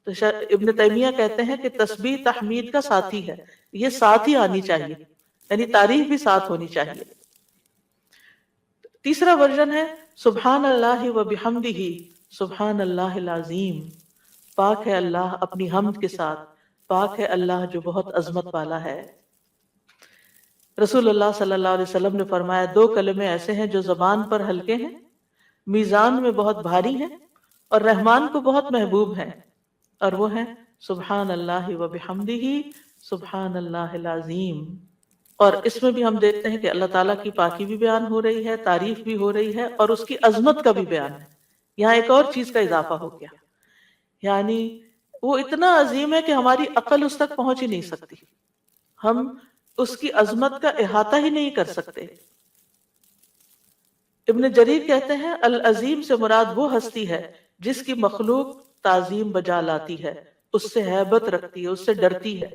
تو ابن تیمیہ کہتے ہیں کہ تسبیح تحمید کا ساتھی ہے، یہ ساتھ ہی آنی چاہیے، یعنی تعریف بھی ساتھ ہونی چاہیے. تیسرا ورژن ہے سبحان اللہ و بحمدہ سبحان اللہ العظیم. پاک ہے اللہ اپنی حمد کے ساتھ، پاک ہے اللہ جو بہت عظمت والا ہے. رسول اللہ صلی اللہ علیہ وسلم نے فرمایا 2 کلمے ایسے ہیں جو زبان پر ہلکے ہیں، میزان میں بہت بھاری ہیں اور رحمان کو بہت محبوب ہیں، اور وہ ہیں سبحان اللہ و بحمدہ سبحان اللہ العظیم. اور اس میں بھی ہم دیکھتے ہیں کہ اللہ تعالیٰ کی پاکی بھی بیان ہو رہی ہے، تعریف بھی ہو رہی ہے، اور اس کی عظمت کا بھی بیان ہے. یہاں ایک اور چیز کا اضافہ ہو گیا، یعنی وہ اتنا عظیم ہے کہ ہماری عقل اس تک پہنچ ہی نہیں سکتی، ہم اس کی عظمت کا احاطہ ہی نہیں کر سکتے. ابن جریر کہتے ہیں العظیم سے مراد وہ ہستی ہے جس کی مخلوق تعظیم بجا لاتی ہے، اس سے ہیبت رکھتی ہے، اس سے ڈرتی ہے.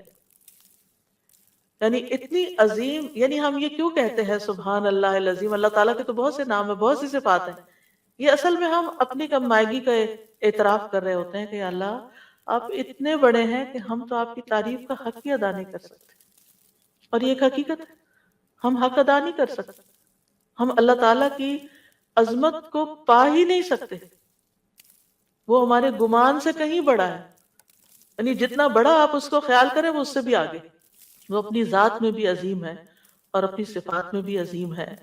یعنی اتنی عظیم، یعنی ہم یہ کیوں کہتے ہیں سبحان اللہ العظیم؟ اللہ تعالیٰ کے تو بہت سے نام ہیں، بہت سی صفات ہیں، یہ اصل میں ہم اپنی کم مائگی کا اعتراف کر رہے ہوتے ہیں کہ اللہ آپ اتنے بڑے ہیں کہ ہم تو آپ کی تعریف کا حق ہی ادا نہیں کر سکتے، اور یہ ایک حقیقت ہے، ہم حق ادا نہیں کر سکتے، ہم اللہ تعالیٰ کی عظمت کو پا ہی نہیں سکتے، وہ ہمارے گمان سے کہیں بڑا ہے، یعنی جتنا بڑا آپ اس کو خیال کریں وہ اس سے بھی آگے، وہ اپنی ذات میں بھی عظیم ہے اور اپنی صفات میں بھی عظیم ہے۔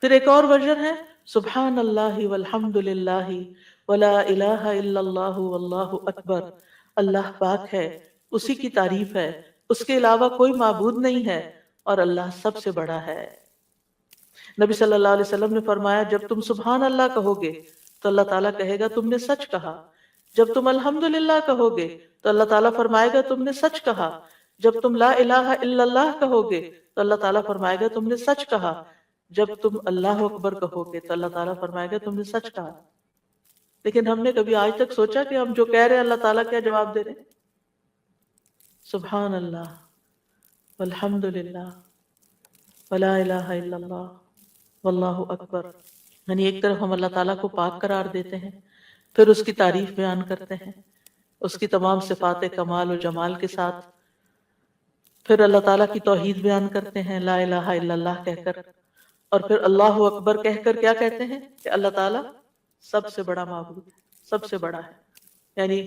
پھر ایک اور ورژن ہے سبحان اللہ والحمد للہ ولا الہ الا اللہ واللہ اکبر، اللہ پاک ہے، اسی کی تعریف ہے، اس کے علاوہ کوئی معبود نہیں ہے اور اللہ سب سے بڑا ہے۔ نبی صلی اللہ علیہ وسلم نے فرمایا جب تم سبحان اللہ کہو گے تو اللہ تعالیٰ کہے گا تم نے سچ کہا، جب تم الحمدللہ کہو گے تو اللہ تعالیٰ فرمائے گا تم نے سچ کہا، جب تم لا الہ الا اللہ کہو گے تو اللہ تعالیٰ فرمائے گا تم نے سچ کہا، جب تم اللہ اکبر کہو گے تو اللہ تعالیٰ فرمائے گا تم نے سچ کہا۔ لیکن ہم نے کبھی آج تک سوچا کہ ہم جو کہہ رہے ہیں اللہ تعالیٰ کیا جواب دے رہے ہیں؟ سبحان اللہ والحمد للہ ولا الہ الا اللہ واللہ اکبر، یعنی ایک طرف ہم اللہ تعالیٰ کو پاک قرار دیتے ہیں، پھر اس کی تعریف بیان کرتے ہیں اس کی تمام صفات کمال و جمال کے ساتھ، پھر اللہ تعالیٰ کی توحید بیان کرتے ہیں لا الہ الا اللہ کہہ کر، اور پھر اللہ اکبر کہہ کر کیا کہتے ہیں کہ اللہ تعالیٰ سب سے بڑا معبود ہے، سب سے بڑا ہے۔ یعنی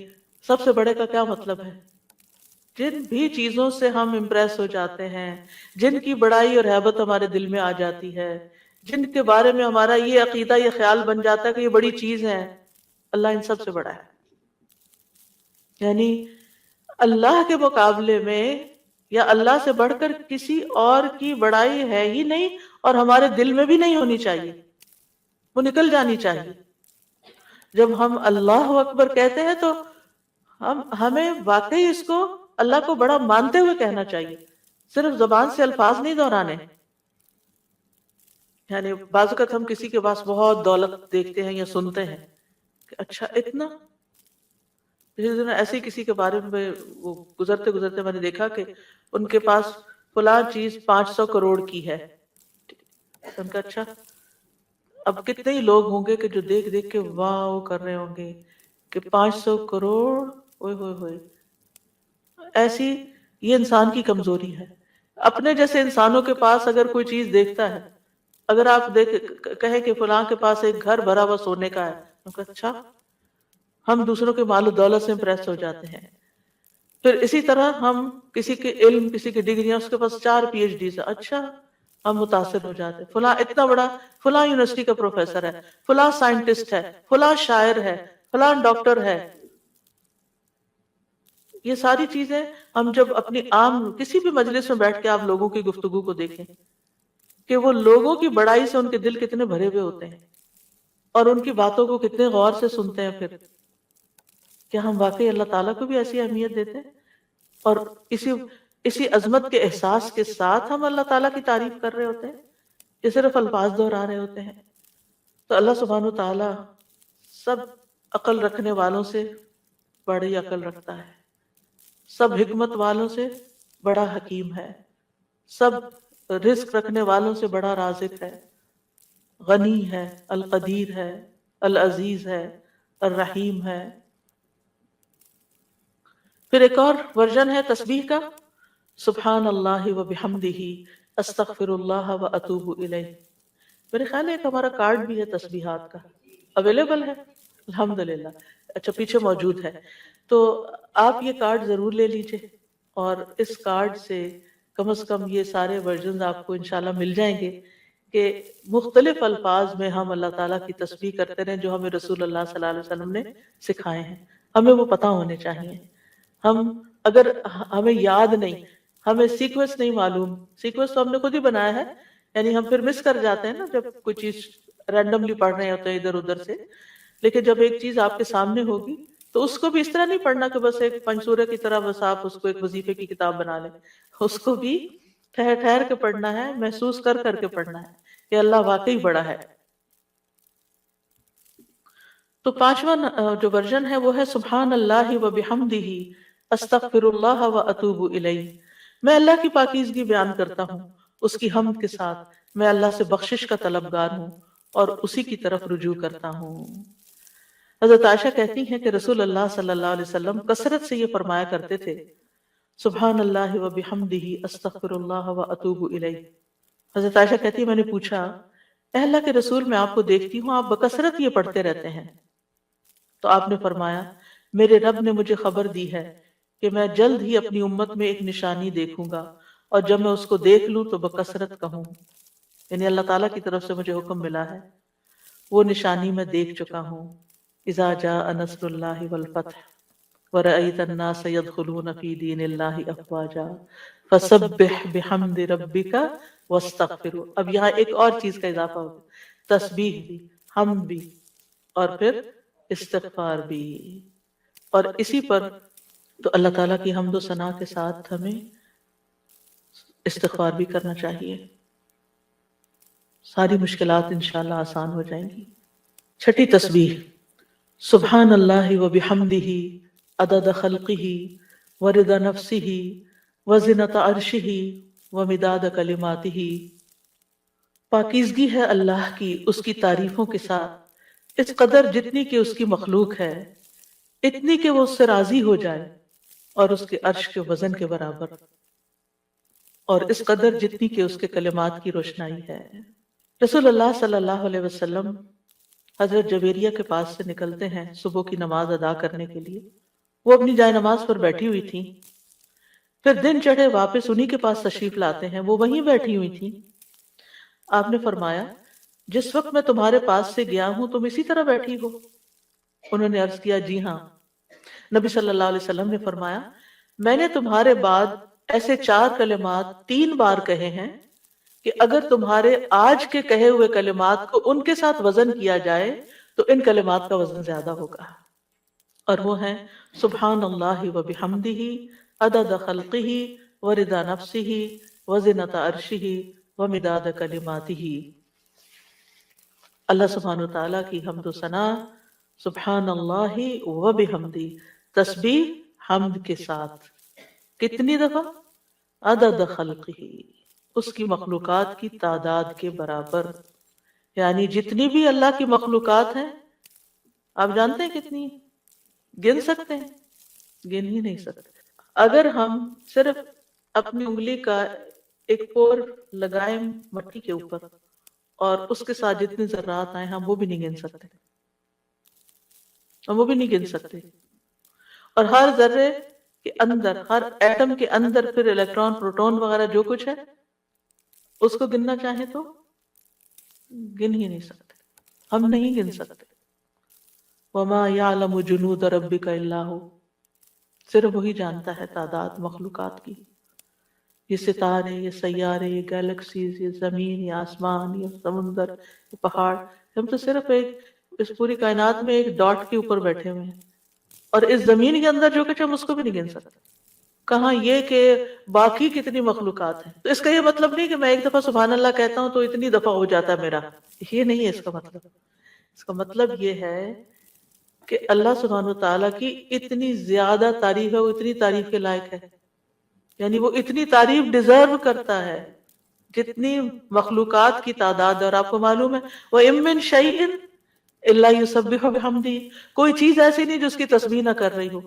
سب سے بڑے کا کیا مطلب ہے؟ جن بھی چیزوں سے ہم امپریس ہو جاتے ہیں، جن کی بڑائی اور ہیبت ہمارے دل میں آ جاتی ہے، جن کے بارے میں ہمارا یہ عقیدہ یہ خیال بن جاتا ہے کہ یہ بڑی چیز ہے، اللہ ان سب سے بڑا ہے۔ یعنی اللہ کے مقابلے میں یا اللہ سے بڑھ کر کسی اور کی بڑائی ہے ہی نہیں، اور ہمارے دل میں بھی نہیں ہونی چاہیے، وہ نکل جانی چاہیے۔ جب ہم اللہ اکبر کہتے ہیں تو ہمیں واقعی اس کو اللہ کو بڑا مانتے ہوئے کہنا چاہیے، صرف زبان سے الفاظ نہیں دہرانے۔ یعنی بعض اوقات ہم کسی کے پاس بہت دولت دیکھتے ہیں یا سنتے ہیں کہ اچھا اتنا، پچھلے دن ایسے ہی کسی کے بارے میں وہ گزرتے گزرتے میں نے دیکھا کہ ان کے پاس فلاں چیز 500 کروڑ کی ہے۔ ان کا اچھا، اب کتنے ہی لوگ ہوں گے کہ جو دیکھ دیکھ کے واو کر رہے ہوں گے کہ 500 کروڑ، اوئے ہوئے ہوئے۔ ایسی یہ انسان کی کمزوری ہے، اپنے جیسے انسانوں کے پاس اگر کوئی چیز دیکھتا ہے، اگر آپ کہیں کہ فلاں کے پاس ایک گھر بھرا ہوا سونے کا ہے، ان کا اچھا، ہم دوسروں کے مال و دولت سے امپریس ہو جاتے ہیں۔ پھر اسی طرح ہم کسی کے علم، کسی کی ڈگریاں، اس کے پاس 4 PhD سے، اچھا، ہم متاثر ہو جاتے ہیں، فلاں اتنا بڑا، فلاں یونیورسٹی کا پروفیسر ہے، فلاں سائنٹسٹ ہے، فلاں شاعر ہے، فلاں ڈاکٹر ہے۔ یہ ساری چیزیں ہم جب اپنی عام کسی بھی مجلس میں بیٹھ کے آپ لوگوں کی گفتگو کو دیکھیں کہ وہ لوگوں کی بڑائی سے ان کے دل کتنے بھرے ہوئے ہوتے ہیں اور ان کی باتوں کو کتنے غور سے سنتے ہیں، پھر کیا ہم واقعی اللہ تعالیٰ کو بھی ایسی اہمیت دیتے ہیں؟ اور اسی عظمت کے احساس کے ساتھ ہم اللہ تعالیٰ کی تعریف کر رہے ہوتے ہیں کہ صرف الفاظ دہرا رہے ہوتے ہیں؟ تو اللہ سبحانہ و تعالیٰ سب عقل رکھنے والوں سے بڑی عقل رکھتا ہے، سب حکمت والوں سے بڑا حکیم ہے، سب رزق رکھنے والوں سے بڑا رازق ہے، غنی ہے، القدیر ہے، العزیز ہے، الرحیم ہے۔ پھر ایک اور ورژن ہے تسبیح کا، سبحان اللہ و بحمدہ استغفر اللہ و اتوب الیہ۔ میرے خیال ہے ایک ہمارا کارڈ بھی ہے تسبیحات کا، اویلیبل ہے الحمدللہ، اچھا پیچھے موجود ہے، تو آپ یہ کارڈ ضرور لے لیجئے، اور اس کارڈ سے کم از کم یہ سارے ورژنز آپ کو انشاءاللہ مل جائیں گے کہ مختلف الفاظ میں ہم اللہ تعالیٰ کی تسبیح کرتے رہیں جو ہمیں رسول اللہ صلی اللہ علیہ وسلم نے سکھائے ہیں، ہمیں وہ پتہ ہونے چاہیے۔ اگر ہمیں یاد نہیں، ہمیں سیکوینس نہیں معلوم، سیکوینس تو ہم نے خود ہی بنایا ہے، یعنی ہم پھر مس کر جاتے ہیں نا جب کوئی چیز رینڈملی پڑھ رہے ہوتے ہیں ادھر ادھر سے، لیکن جب ایک چیز آپ کے سامنے ہوگی تو اس کو بھی اس طرح نہیں پڑھنا کہ بس ایک پنسورے کی طرح بس آپ اس کو ایک وظیفے کی کتاب بنا لیں، اس کو بھی ٹھہر ٹھہر کے پڑھنا ہے، محسوس کر کر کے پڑھنا ہے کہ اللہ واقعی بڑا ہے۔ تو 5واں جو ورژن ہے وہ ہے سبحان اللہ و بحمدہ استغفر اللہ و اتوب الیہ۔ میں اللہ کی پاکیزگی بیان کرتا ہوں، اس کی حمد کے ساتھ میں اللہ سے بخشش کا طلبگار ہوں اور اسی کی طرف رجوع کرتا ہوں۔ حضرت عائشہ کہتی ہیں کہ رسول اللہ صلی اللہ علیہ وسلم کثرت سے یہ فرمایا کرتے تھے، سبحان اللہ و بحمدہ استغفر اللہ و اتوب الیہ۔ حضرت عائشہ کہتی ہے میں نے پوچھا، اے اللہ کے رسول میں آپ کو دیکھتی ہوں آپ بکثرت یہ پڑھتے رہتے ہیں، تو آپ نے فرمایا میرے رب نے مجھے خبر دی ہے کہ میں جلد ہی اپنی امت میں ایک نشانی دیکھوں گا، اور جب میں اس کو دیکھ لوں تو بکثرت کہوں، یعنی اللہ تعالیٰ کی طرف سے مجھے حکم ملا ہے، وہ نشانی میں دیکھ چکا ہوں۔ اذا جاء نصر اللہ والفتح ورأيت الناس يدخلون في دين الله افواجا فسبح بحمد ربك واستغفر۔ اب یہاں ایک اور چیز کا اضافہ ہوگا، تسبیح بھی، حمد بھی، اور پھر استغفار بھی، اور اسی پر تو اللہ تعالیٰ کی حمد و ثنا کے ساتھ ہمیں استغفار بھی کرنا چاہیے، ساری مشکلات انشاءاللہ آسان ہو جائیں گی۔ چھٹی تسبیح، سبحان اللہ و بحمدہ عدد خلقہ ورضا نفسہ وزنۃ عرشہ ومداد کلماتہ۔ پاکیزگی ہے اللہ کی اس کی تعریفوں کے ساتھ، اس قدر جتنی کہ اس کی مخلوق ہے، اتنی کہ وہ اس سے راضی ہو جائے، اور اس کے عرش کے وزن کے برابر، اور اس قدر جتنی کہ اس کے کلمات کی روشنائی ہے۔ رسول اللہ صلی اللہ علیہ وسلم حضرت جویریہ کے پاس سے نکلتے ہیں صبح کی نماز ادا کرنے کے لیے، وہ اپنی جائے نماز پر بیٹھی ہوئی تھی، پھر دن چڑھے واپس انہی کے پاس تشریف لاتے ہیں، وہ وہیں بیٹھی ہوئی تھی۔ آپ نے فرمایا جس وقت میں تمہارے پاس سے گیا ہوں تم اسی طرح بیٹھی ہو؟ انہوں نے عرض کیا جی ہاں۔ نبی صلی اللہ علیہ وسلم نے فرمایا میں نے تمہارے بعد ایسے 4 کلمات 3 بار کہے ہیں کہ اگر تمہارے آج کے کہے ہوئے کلمات کو ان کے ساتھ وزن کیا جائے تو ان کلمات کا وزن زیادہ ہوگا، اور وہ ہیں سبحان اللہ و بحمدہ عدد خلقہ ورضا نفسہ وزنۃ عرشہ ومداد کلماتہ۔ اللہ سبحانہ وتعالیٰ کی حمد و ثنا، سبحان اللہ و بحمدہ، تسبیح حمد کے ساتھ، کتنی دفعہ؟ عدد خلقہ، اس کی مخلوقات کی تعداد کے برابر، یعنی جتنی بھی اللہ کی مخلوقات ہیں، آپ جانتے ہیں کتنی؟ گن سکتے ہیں؟ گن ہی نہیں سکتے۔ اگر ہم صرف اپنی انگلی کا ایک پور لگائیں مٹی کے اوپر اور اس کے ساتھ جتنے ذرات آئے ہم وہ بھی نہیں گن سکتے، ہم وہ بھی نہیں گن سکتے۔ اور ہر ذرے کے اندر، ہر ایٹم کے اندر پھر الیکٹران پروٹون وغیرہ جو کچھ ہے اس کو گننا چاہیں تو گن ہی نہیں سکتے، ہم نہیں گن سکتے۔ وَمَا يَعْلَمُ جُنُودَ رَبِّكَ إِلَّا هُوَ، صرف وہی جانتا ہے تعداد مخلوقات کی، یہ ستارے، یہ سیارے، یہ گیلیکسیز، یہ زمین، یہ آسمان، یہ سمندر، یہ پہاڑ، ہم تو صرف اس پوری کائنات میں ایک ڈاٹ کے اوپر بیٹھے ہوئے ہیں، اور اس زمین کے اندر جو کچھ ہم اس کو بھی نہیں گن سکتے، کہاں یہ کہ باقی کتنی مخلوقات ہیں۔ تو اس کا یہ مطلب نہیں کہ میں ایک دفعہ سبحان اللہ کہتا ہوں تو اتنی دفعہ ہو جاتا ہے میرا، یہ نہیں ہے اس کا مطلب۔ اس کا مطلب یہ ہے کہ اللہ سبحانہ وتعالیٰ کی اتنی زیادہ تعریف ہے، وہ اتنی تعریف کے لائق ہے، یعنی وہ اتنی تعریف ڈیزرو کرتا ہے جتنی مخلوقات کی تعداد ہے۔ اور آپ کو معلوم ہے وَإِن مِّن شَيْءٍ إِلَّا يُسَبِّحُ بِحَمْدِهِ، کوئی چیز ایسی نہیں جو اس کی تسبیح نہ کر رہی ہو۔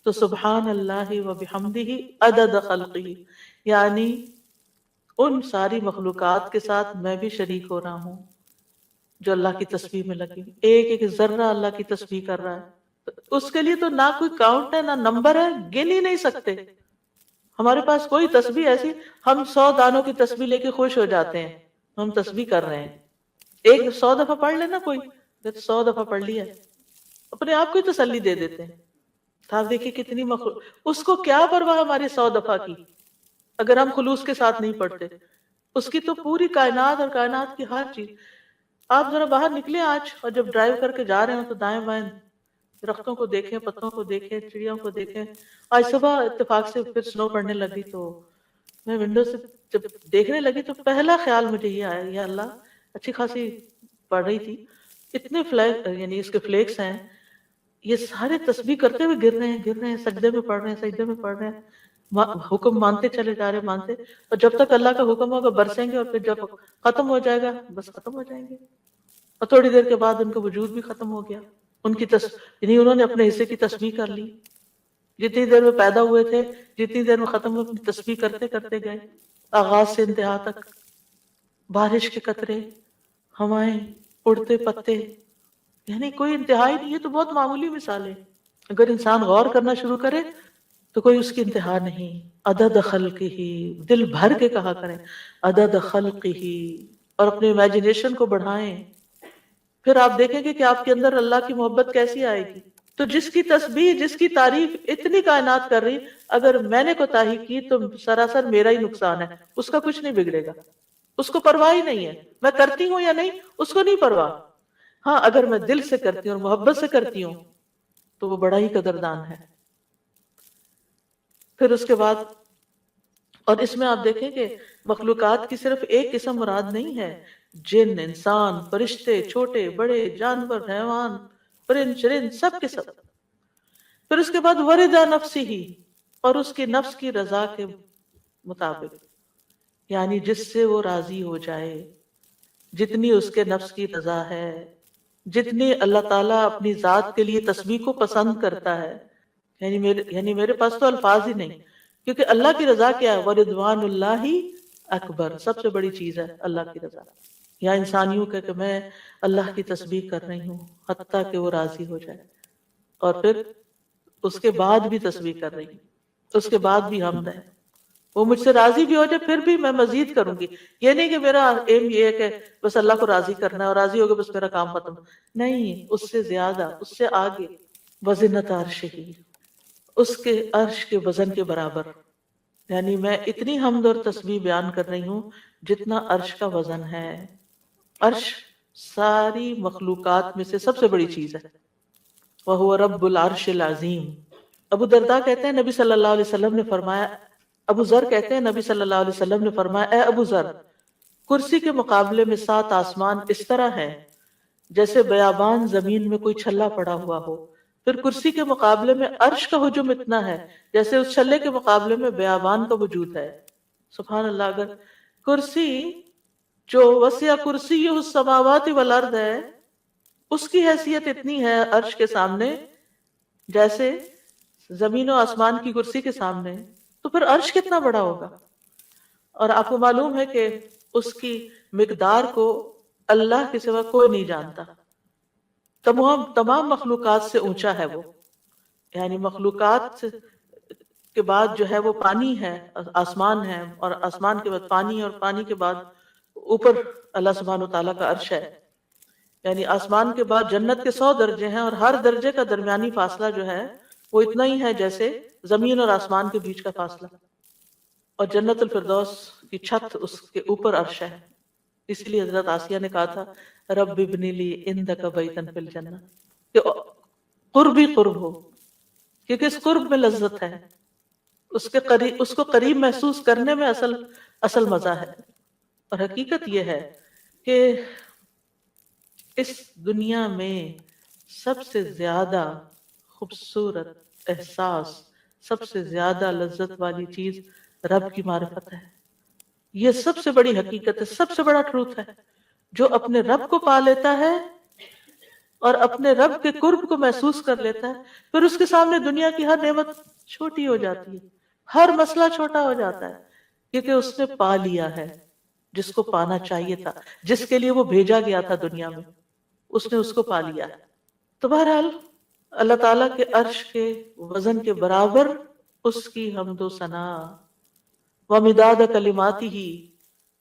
تو سبحان اللہ و بحمدہ عدد خلقہ، یعنی ان ساری مخلوقات کے ساتھ میں بھی شریک ہو رہا ہوں جو اللہ کی تسبیح میں لگی، ایک ایک ذرہ اللہ کی تسبیح کر رہا ہے۔ تو اس کے لیے تو نہ کوئی کاؤنٹ ہے نہ نمبر ہے، گن ہی نہیں سکتے۔ ہمارے پاس کوئی تسبیح ایسی، ہم 100 دانوں کی تسبیح لے کے خوش ہو جاتے ہیں، ہم تسبیح کر رہے ہیں۔ ایک 100 دفعہ پڑھ لینا، کوئی 100 دفعہ پڑھ لیا، اپنے آپ کو ہی تسلی دے دیتے ہیں۔ آپ دیکھیں کتنی اس کو کیا پرواہ ہماری 100 دفعہ کی، اگر ہم خلوص کے ساتھ نہیں پڑھتے۔ اس کی تو پوری کائنات اور کائنات کی ہر چیز۔ آپ ذرا باہر نکلے آج اور جب ڈرائیو کر کے جا رہے ہوں تو دائیں بائیں درختوں کو دیکھیں، پتوں کو دیکھیں، چڑیوں کو دیکھیں۔ آج صبح اتفاق سے پھر سنو پڑنے لگی تو میں ونڈو سے جب دیکھنے لگی تو پہلا خیال مجھے یہ آیا، یا اللہ، اچھی خاصی پڑھ رہی تھی، اتنے یعنی اس کے فلیکس ہیں، یہ سارے تسبیح کرتے ہوئے گر رہے ہیں، سجدے میں پڑھ رہے ہیں، سجدے میں پڑھ رہے ہیں، حکم مانتے چلے جا رہے ہیں، مانتے، اور جب تک اللہ کا حکم ہوگا برسیں گے، اور پھر جب ختم ہو جائے گا بس ختم ہو جائیں گے۔ اور تھوڑی دیر کے بعد ان کا وجود بھی ختم ہو گیا. ان کی یعنی انہوں نے اپنے حصے کی تسبیح کر لی. جتنی دیر میں پیدا ہوئے تھے جتنی دیر میں ختم ہوئے اپنی تسبیح کرتے کرتے گئے، آغاز سے انتہا تک. بارش کے قطرے، ہوائیں، اڑتے پتے، یعنی کوئی انتہا ہی نہیں. یہ تو بہت معمولی مثال ہے. اگر انسان غور کرنا شروع کرے تو کوئی اس کی انتہا نہیں. عدد خلقہ، دل بھر کے کہا کریں عدد خلقہ، اور اپنے امیجنیشن کو بڑھائیں. پھر آپ دیکھیں گے کہ آپ کے اندر اللہ کی محبت کیسی آئے گی. تو جس کی تسبیح، جس کی تعریف اتنی کائنات کر رہی، اگر میں نے کوتاہی کی تو سراسر میرا ہی نقصان ہے، اس کا کچھ نہیں بگڑے گا. اس کو پرواہ ہی نہیں ہے میں کرتی ہوں یا نہیں، اس کو نہیں پرواہ. ہاں اگر میں دل سے کرتی ہوں اور محبت سے کرتی ہوں تو وہ بڑا ہی قدردان ہے. پھر اس کے بعد، اور اس میں آپ دیکھیں کہ مخلوقات کی صرف ایک قسم مراد نہیں ہے. جن، انسان، فرشتے، چھوٹے بڑے، جانور، حیوان، پرند چرند، سب کے سب. پھر اس کے بعد وردا نفسی، اور اس کی نفس کی رضا کے مطابق، یعنی جس سے وہ راضی ہو جائے، جتنی اس کے نفس کی رضا ہے، جتنی اللہ تعالیٰ اپنی ذات کے لیے تسبیح کو پسند کرتا ہے. یعنی میرے پاس تو الفاظ ہی نہیں، کیونکہ اللہ کی رضا کیا ہے؟ وَرِضْوَانُ اللَّهِ اکبر، سب سے بڑی چیز ہے اللہ کی رضا. یا انسانیوں کہ میں اللہ کی تسبیح کر رہی ہوں حتیٰ کہ وہ راضی ہو جائے، اور پھر اس کے بعد بھی تسبیح کر رہی ہوں، اس کے بعد بھی حمد ہے. وہ مجھ سے راضی بھی ہو جائے پھر بھی میں مزید کروں گی. یہ نہیں کہ میرا ایم یہ ہے کہ بس اللہ کو راضی کرنا ہے اور راضی ہو گئے بس میرا کام ختم. نہیں، اس سے زیادہ، اس سے آگے. وزنت عرشہ، اس کے عرش کے وزن کے برابر. یعنی میں اتنی حمد اور تسبیح بیان کر رہی ہوں جتنا عرش کا وزن ہے. عرش ساری مخلوقات میں سے سب سے بڑی چیز ہے. وَهُوَ رَبُّ الْعَرْشِ الْعَظِيمِ. ابو درداء کہتے ہیں نبی صلی اللہ علیہ وسلم نے فرمایا، ابو ذر کہتے ہیں نبی صلی اللہ علیہ وسلم نے فرمایا، اے ابو ذر، کرسی کے مقابلے میں 7 آسمان اس طرح ہے جیسے بیابان زمین میں کوئی چھلا پڑا ہوا ہو. پھر کرسی کے مقابلے میں عرش کا حجم اتنا ہے جیسے اس چھلے کے مقابلے میں بیابان کا وجود ہے. سبحان اللہ. اگر کرسی جو وسع کرسی السماوات والارض ہے، اس کی حیثیت اتنی ہے عرش کے سامنے جیسے زمین و آسمان کی کرسی کے سامنے، تو پھر عرش کتنا بڑا ہوگا. اور آپ کو معلوم ہے کہ اس کی مقدار کو اللہ کے سوا کوئی نہیں جانتا. تمام مخلوقات سے اونچا ہے وہ. یعنی مخلوقات کے بعد جو ہے وہ پانی ہے، آسمان ہے، اور آسمان کے بعد پانی، اور پانی کے بعد اوپر اللہ سبحانہ و تعالیٰ کا عرش ہے. یعنی آسمان کے بعد جنت کے 100 درجے ہیں، اور ہر درجے کا درمیانی فاصلہ جو ہے وہ اتنا ہی ہے جیسے زمین اور آسمان کے بیچ کا فاصلہ. اور جنت الفردوس کی چھت اس کے اوپر عرش ہے. اس لیے حضرت آسیہ نے کہا تھا رب ابن لی عندک بیتا فی الجنہ، کہ قرب ہی قرب ہو، کیونکہ اس قرب میں لذت ہے، اس کو قریب محسوس کرنے میں اصل مزہ ہے. اور حقیقت یہ ہے کہ اس دنیا میں سب سے زیادہ خوبصورت احساس، سب سے زیادہ لذت والی چیز رب کی معرفت ہے. یہ سب سے بڑی حقیقت ہے، سب سے بڑا ٹروتھ ہے. جو اپنے رب کو پا لیتا ہے اور اپنے رب کے قرب کو محسوس کر لیتا ہے، پھر اس کے سامنے دنیا کی ہر نعمت چھوٹی ہو جاتی ہے، ہر مسئلہ چھوٹا ہو جاتا ہے، کیونکہ اس نے پا لیا ہے جس کو پانا چاہیے تھا، جس کے لیے وہ بھیجا گیا تھا دنیا میں، اس نے اس کو پا لیا ہے. تو بہرحال اللہ تعالیٰ کے عرش کے وزن کے برابر اس کی حمد و ثنا. وَمِدَادَ كَلِمَاتِهِ،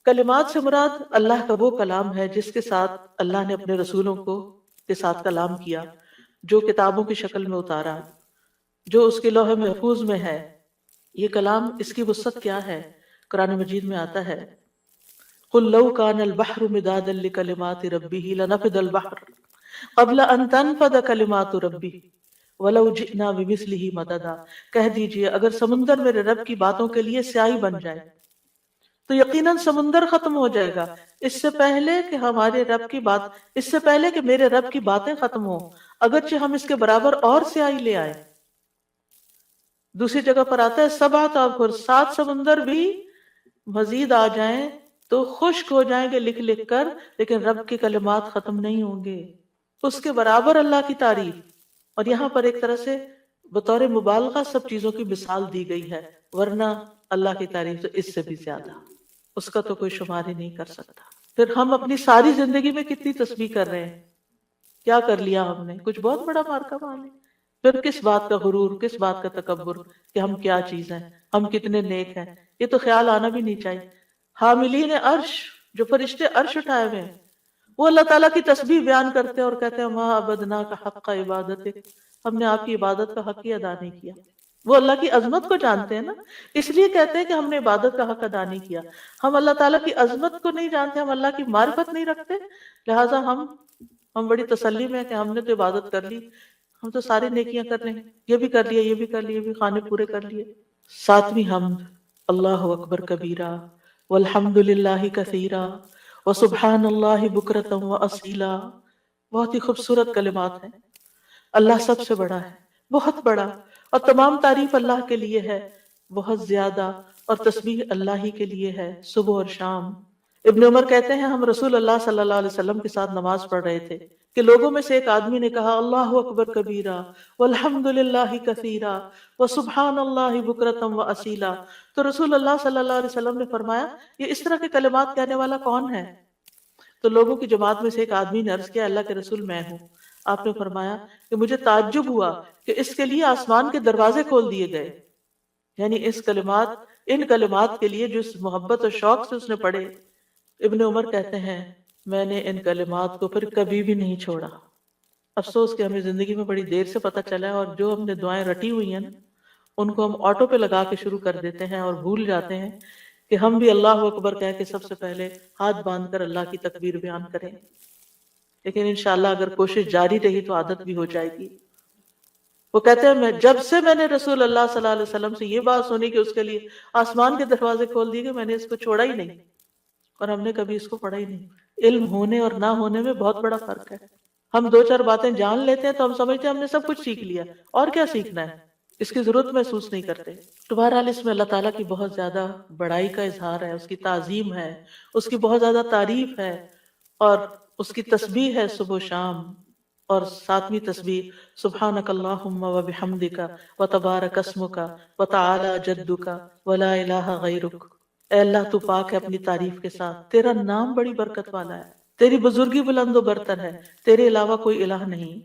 کلمات سے مراد اللہ کا وہ کلام ہے جس کے ساتھ اللہ نے اپنے رسولوں کو کے ساتھ کلام کیا، جو کتابوں کی شکل میں اتارا، جو اس کے لوح محفوظ میں ہے. یہ کلام، اس کی وسعت کیا ہے؟ قرآن مجید میں آتا ہے قُلْ لَوْ كَانَ الْبَحْرُ مِدَادًا لِكَلِمَاتِ رَبِّهِ لَنَفِدَ الْبَحْرُ قَبْلَ أَن تَنفَدَ كَلِمَاتُ رَبِّي وَلَوْ جِئْنَا بِمِثْلِهِ مَدَدًا. کہہ دیجئے اگر سمندر میرے رب کی باتوں کے لیے سیاہی بن جائے تو یقیناً سمندر ختم ہو جائے گا اس سے پہلے کہ ہمارے رب کی بات، اس سے پہلے کہ میرے رب کی باتیں ختم ہوں، اگرچہ ہم اس کے برابر اور سیاہی لے آئے. دوسری جگہ پر آتا ہے 7 ابحر، 7 سمندر بھی مزید آ جائیں تو خشک ہو جائیں گے لکھ لکھ کر، لیکن رب کے کلمات ختم نہیں ہوں گے، اس کے برابر اللہ کی تعریف۔ اور یہاں پر ایک طرح سے بطور مبالغہ سب چیزوں کی مثال دی گئی ہے، ورنہ اللہ کی تعریف تو اس سے بھی زیادہ، اس کا تو کوئی شمار ہی نہیں کر سکتا۔ پھر ہم اپنی ساری زندگی میں کتنی تسبیح کر رہے ہیں، کیا کر لیا ہم نے؟ کچھ بہت بڑا مارکا مان لیا۔ پھر کس بات کا غرور، کس بات کا تکبر کہ ہم کیا چیز ہیں، ہم کتنے نیک ہیں، یہ تو خیال آنا بھی نہیں چاہیے۔ حاملین عرش، جو فرشتے عرش اٹھائے ہوئے ہیں، وہ اللہ تعالیٰ کی تسبیح بیان کرتے ہیں اور کہتے ہیں ما عبدنا کا حق عبادت، ہم نے آپ کی عبادت کا حق ہی ادا نہیں کیا۔ وہ اللہ کی عظمت کو جانتے ہیں نا، اس لیے کہتے ہیں کہ ہم نے عبادت کا حق ادا نہیں کیا۔ ہم اللہ تعالیٰ کی عظمت کو نہیں جانتے، ہم اللہ کی معرفت نہیں رکھتے، لہٰذا ہم بڑی تسلی میں ہیں کہ ہم نے تو عبادت کر لی، ہم تو ساری نیکیاں کر لیں، یہ بھی کر لیا، یہ بھی کر لیا، یہ بھی خانے پورے کر لیے۔ ساتویں حمد، اللہ اکبر کبیرہ والحمد للہ کثیرہ وسبحان اللہ بکرۃ واصیلا۔ بہت ہی خوبصورت کلمات ہیں۔ اللہ سب سے بڑا ہے، بہت بڑا، اور تمام تعریف اللہ کے لیے ہے، بہت زیادہ، اور تسبیح اللہ ہی کے لیے ہے صبح اور شام۔ ابن عمر کہتے ہیں ہم رسول اللہ صلی اللہ علیہ وسلم کے ساتھ نماز پڑھ رہے تھے کہ لوگوں میں سے ایک آدمی نے کہا اللہ اکبر کبیرہ والحمد للہ کثیرہ وسبحان اللہ بکرۃ واصیلا، تو رسول اللہ صلی اللہ علیہ وسلم نے فرمایا یہ اس طرح کے کلمات کہنے والا کون ہے؟ تو لوگوں کی جماعت میں سے ایک آدمی نے عرض کیا اللہ کے رسول میں ہوں۔ آپ نے فرمایا کہ مجھے تعجب ہوا کہ اس کے لیے آسمان کے دروازے کھول دیے گئے، یعنی ان کلمات کے لیے جو اس محبت اور شوق سے اس نے پڑھے۔ ابن عمر کہتے ہیں میں نے ان کلمات کو پھر کبھی بھی نہیں چھوڑا۔ افسوس کہ ہمیں زندگی میں بڑی دیر سے پتہ چلا ہے، اور جو ہم نے دعائیں رٹی ہوئی ہیں ان کو ہم آٹو پہ لگا کے شروع کر دیتے ہیں اور بھول جاتے ہیں کہ ہم بھی اللہ اکبر کہہ کے سب سے پہلے ہاتھ باندھ کر اللہ کی تکبیر بیان کریں۔ لیکن انشاءاللہ اگر کوشش جاری رہی تو عادت بھی ہو جائے گی۔ وہ کہتے ہیں جب سے میں نے رسول اللہ صلی اللہ علیہ وسلم سے یہ بات سنی کہ اس کے لیے آسمان کے دروازے کھول دیے گئے، میں نے اس کو چھوڑا ہی نہیں، اور ہم نے کبھی اس کو پڑھا ہی نہیں۔ علم ہونے اور نہ ہونے میں بہت بڑا فرق ہے۔ ہم دو چار باتیں جان لیتے ہیں تو ہم سمجھتے ہیں ہم نے سب کچھ سیکھ لیا، اور کیا سیکھنا ہے، اس کی ضرورت محسوس نہیں کرتے۔ تو بہرحال اس میں اللہ تعالیٰ کی بہت زیادہ بڑائی کا اظہار ہے، اس کی تعظیم ہے، اس کی بہت زیادہ تعریف ہے، اور اس کی تسبیح ہے صبح و شام۔ اور ساتویں تسبیح سبحانک اللہم و بحمدک و تبارک اسمک و تعالی جدک و لا الہ غیرک۔ اے اللہ تو پاک ہے اپنی تعریف کے ساتھ، تیرا نام بڑی برکت والا ہے، تیری بزرگی بلند و برتر ہے، تیرے علاوہ کوئی الہ نہیں۔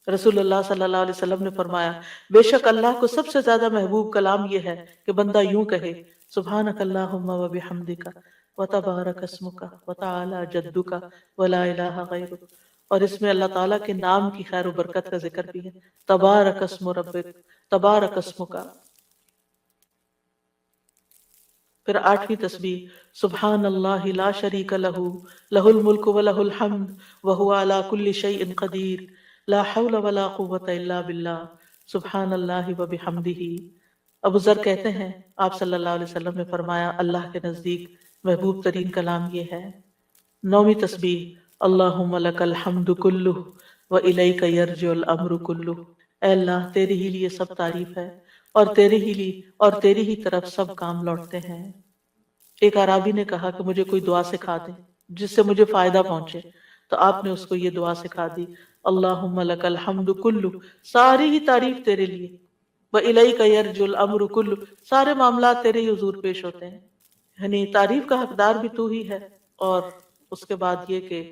رسول اللہ صلی اللہ علیہ وسلم نے فرمایا بے شک اللہ کو سب سے زیادہ محبوب کلام یہ ہے کہ بندہ یوں کہے سبحانک اللہم و بحمدک و تبارک اسمک و تعالی جدک و لا الہ غیرک۔ اور اس میں اللہ تعالیٰ کے نام کی خیر و برکت کا ذکر بھی ہے، تبارک اسم ربک، تبارک اسمک۔ پھر آٹھویں تسبیح سبحان اللہ لا شریک لہ لہ الملک و لہ الحمد وہو علی کل شیء قدیر لا حول ولا قوۃ الا باللہ سبحان اللہ و بحمدہ۔ ابو ذر کہتے ہیں آپ صلی اللہ علیہ وسلم نے فرمایا اللہ کے نزدیک محبوب ترین کلام یہ ہے۔ نویں تسبیح اللہم لک الحمد کلہ و الیک یرجع الامر کلہ۔ اے اللہ تیرے ہی لیے سب تعریف ہے، اور تیری ہی طرف سب کام لوٹتے ہیں۔ ایک اعرابی نے کہا کہ مجھے کوئی دعا سکھا دے جس سے مجھے فائدہ پہنچے، تو آپ نے اس کو یہ دعا سکھا دی اللہم لک الحمد کلہ، ساری ہی تعریف تیرے لیے، وَإِلَيْكَ يَرْجُ الْأَمْرُ كُلُّ، سارے معاملات تیرے ہی حضور پیش ہوتے ہیں، یعنی تعریف کا حقدار بھی تو ہی ہے۔ اور اس کے بعد یہ کہ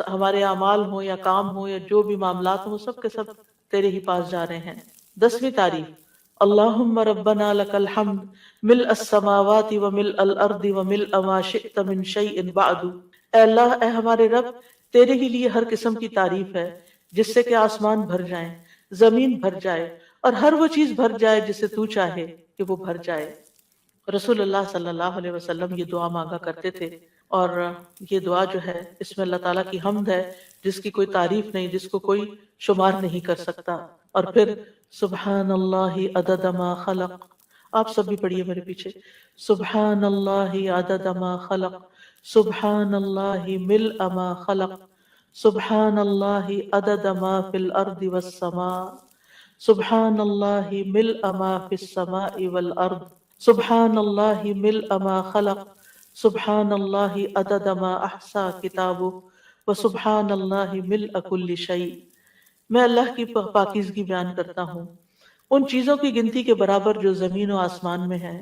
ہمارے اعمال ہوں یا کام ہوں یا جو بھی معاملات ہوں سب کے سب تیرے ہی پاس جا رہے ہیں۔ 10ویں تعریف اللہم ربنا لک الحمد ملء السماوات وملء الارض وملء ما شئت من شیء بعد۔ اے اللہ، اے ہمارے رب، تیرے ہی لیے ہر قسم کی تعریف ہے جس سے کہ آسمان بھر جائیں، زمین بھر جائے، اور ہر وہ چیز بھر جائے جسے تو چاہے کہ وہ بھر جائے۔ رسول اللہ صلی اللہ علیہ وسلم یہ دعا مانگا کرتے تھے، اور یہ دعا جو ہے اس میں اللہ تعالیٰ کی حمد ہے جس کی کوئی تعریف نہیں، جس کو کوئی شمار نہیں کر سکتا۔ اور پھر سبحان اللہ عدد ما خلق، آپ سب بھی پڑھیے میرے پیچھے، سبحان اللہ عدد ما خلق، سبحان اللہ ملء ما خلق، سبحان اللہ عدد ما فی الارض والسماء، سبحان اللہ ملء ما فی السماء والارض، سبحان اللہ ملء ما خلق، سبحان اللہ عدد ما احصا کتابہ و سبحان اللہ ملء کل شیء۔ میں اللہ کی پاکیزگی بیان کرتا ہوں، ان چیزوں کی گنتی کے برابر جو زمین و آسمان میں ہیں۔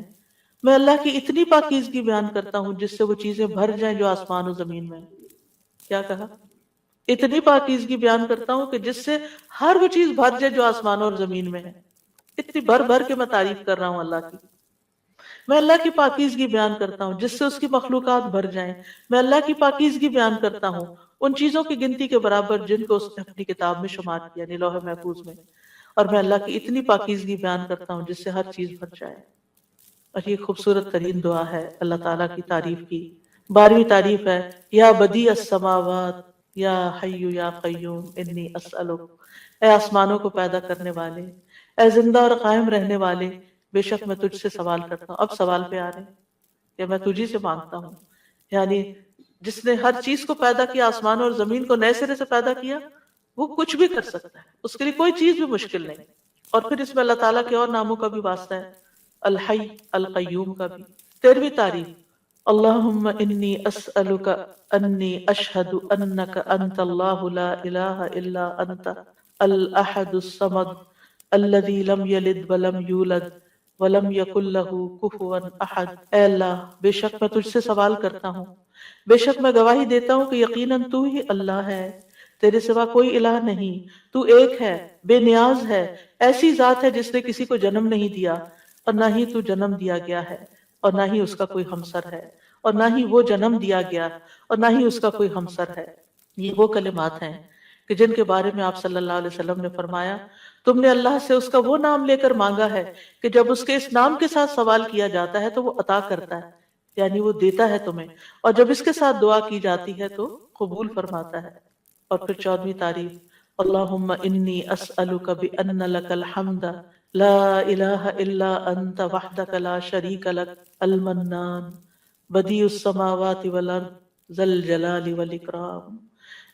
میں اللہ کی اتنی پاکیزگی بیان کرتا ہوں جس سے وہ چیزیں بھر جائیں جو آسمان و زمین میں ہیں۔ کیا کہا؟ اتنی پاکیزگی بیان کرتا ہوں کہ جس سے ہر وہ چیز بھر جائے جو آسمانوں اور زمین میں ہے۔ اتنی بھر بھر کے میں تعریف کر رہا ہوں اللہ کی۔ میں اللہ کی پاکیزگی بیان کرتا ہوں جس سے اس کی مخلوقات بھر جائیں۔ میں اللہ کی پاکیزگی بیان کرتا ہوں ان چیزوں کی گنتی کے برابر جن کو اس نے اپنی کتاب میں شمار کیا، یعنی لوح محفوظ میں۔ اور میں اللہ کی اتنی پاکیزگی بیان کرتا ہوں جس سے ہر چیز بھر جائے۔ اور یہ خوبصورت ترین دعا ہے اللہ تعالیٰ کی تعریف کی۔ 12ویں تعریف ہے یا بدیع السماوات یا حی یا قیوم انی اسألک۔ اے آسمانوں کو پیدا کرنے والے، اے زندہ اور قائم رہنے والے، بے شک میں تجھ سے سوال کرتا ہوں۔ اب سوال پہ آ رہے ہیں کہ میں تجھی سے مانگتا ہوں، یعنی جس نے ہر چیز کو پیدا کیا، آسمانوں اور زمین کو نئے سرے سے پیدا کیا، وہ کچھ بھی کر سکتا ہے، اس کے لیے کوئی چیز بھی مشکل نہیں۔ اور پھر اس میں اللہ تعالیٰ کے اور ناموں کا بھی واسطہ ہے، الحی القیوم کا بھی۔ 13ویں تعریف اللہم انی اسألک انی اشہد انک انت اللہ لا الہ الا انت الاحد الصمد الذی لم یلد ولم یولد ولم یکن لہ کفوا احد۔ اے اللہ، بے شک میں تجھ سے سوال کرتا ہوں، بے شک میں گواہی دیتا ہوں کہ یقیناً تو ہی اللہ ہے، تیرے سوا کوئی الہ نہیں، تو ایک ہے، بے نیاز ہے، ایسی ذات ہے جس نے کسی کو جنم نہیں دیا اور نہ ہی تو جنم دیا گیا ہے، اور نہ ہی اس کا کوئی ہمسر ہے، اور نہ ہی وہ جنم دیا گیا اور نہ ہی اس کا کوئی ہمسر ہے۔ یہ وہ کلمات ہیں کہ جن کے بارے میں آپ صلی اللہ علیہ وسلم نے فرمایا تم نے اللہ سے اس کا وہ نام لے کر مانگا ہے کہ جب اس کے اس نام کے ساتھ سوال کیا جاتا ہے تو وہ عطا کرتا ہے، یعنی وہ دیتا ہے تمہیں، اور جب اس کے ساتھ دعا کی جاتی ہے تو قبول فرماتا ہے۔ اور پھر 14ویں تعریف اللہم انی اسألک بأن لک الحمد لا الہ الا انت وحدک لا شریک لک المنان بدیع السماوات والارض ذی الجلال والاکرام۔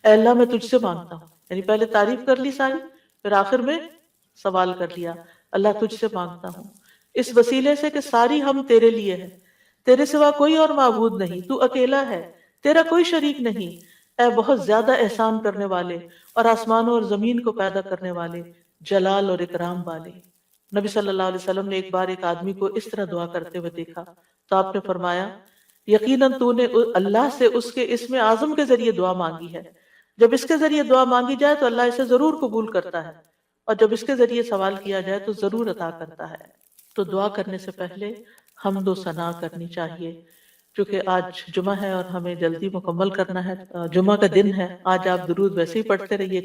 اے اللہ میں تجھ سے مانگتا ہوں، یعنی پہلے تعریف کر لی ساری، پھر آخر میں سوال کر لیا، اللہ تجھ سے مانگتا ہوں اس وسیلے سے کہ ساری ہم تیرے لیے ہے، تیرے سوا کوئی اور معبود نہیں، تو اکیلا ہے، تیرا کوئی شریک نہیں، اے بہت زیادہ احسان کرنے والے اور آسمانوں اور زمین کو پیدا کرنے والے، جلال اور اکرام والے۔ نبی صلی اللہ علیہ وسلم نے ایک بار ایک آدمی کو اس طرح دعا کرتے ہوئے دیکھا تو آپ نے فرمایا یقیناً تو نے اللہ سے اس کے اسم اعظم کے ذریعے دعا مانگی ہے، جب اس کے ذریعے دعا مانگی جائے تو اللہ اسے ضرور قبول کرتا ہے، اور جب اس کے ذریعے سوال کیا جائے تو ضرور عطا کرتا ہے۔ تو دعا کرنے سے پہلے حمد و ثنا کرنی چاہیے، چونکہ آج جمعہ ہے اور ہمیں جلدی مکمل کرنا ہے، جمعہ کا دن ہے، آج آپ درود ویسے ہی پڑھتے رہیے،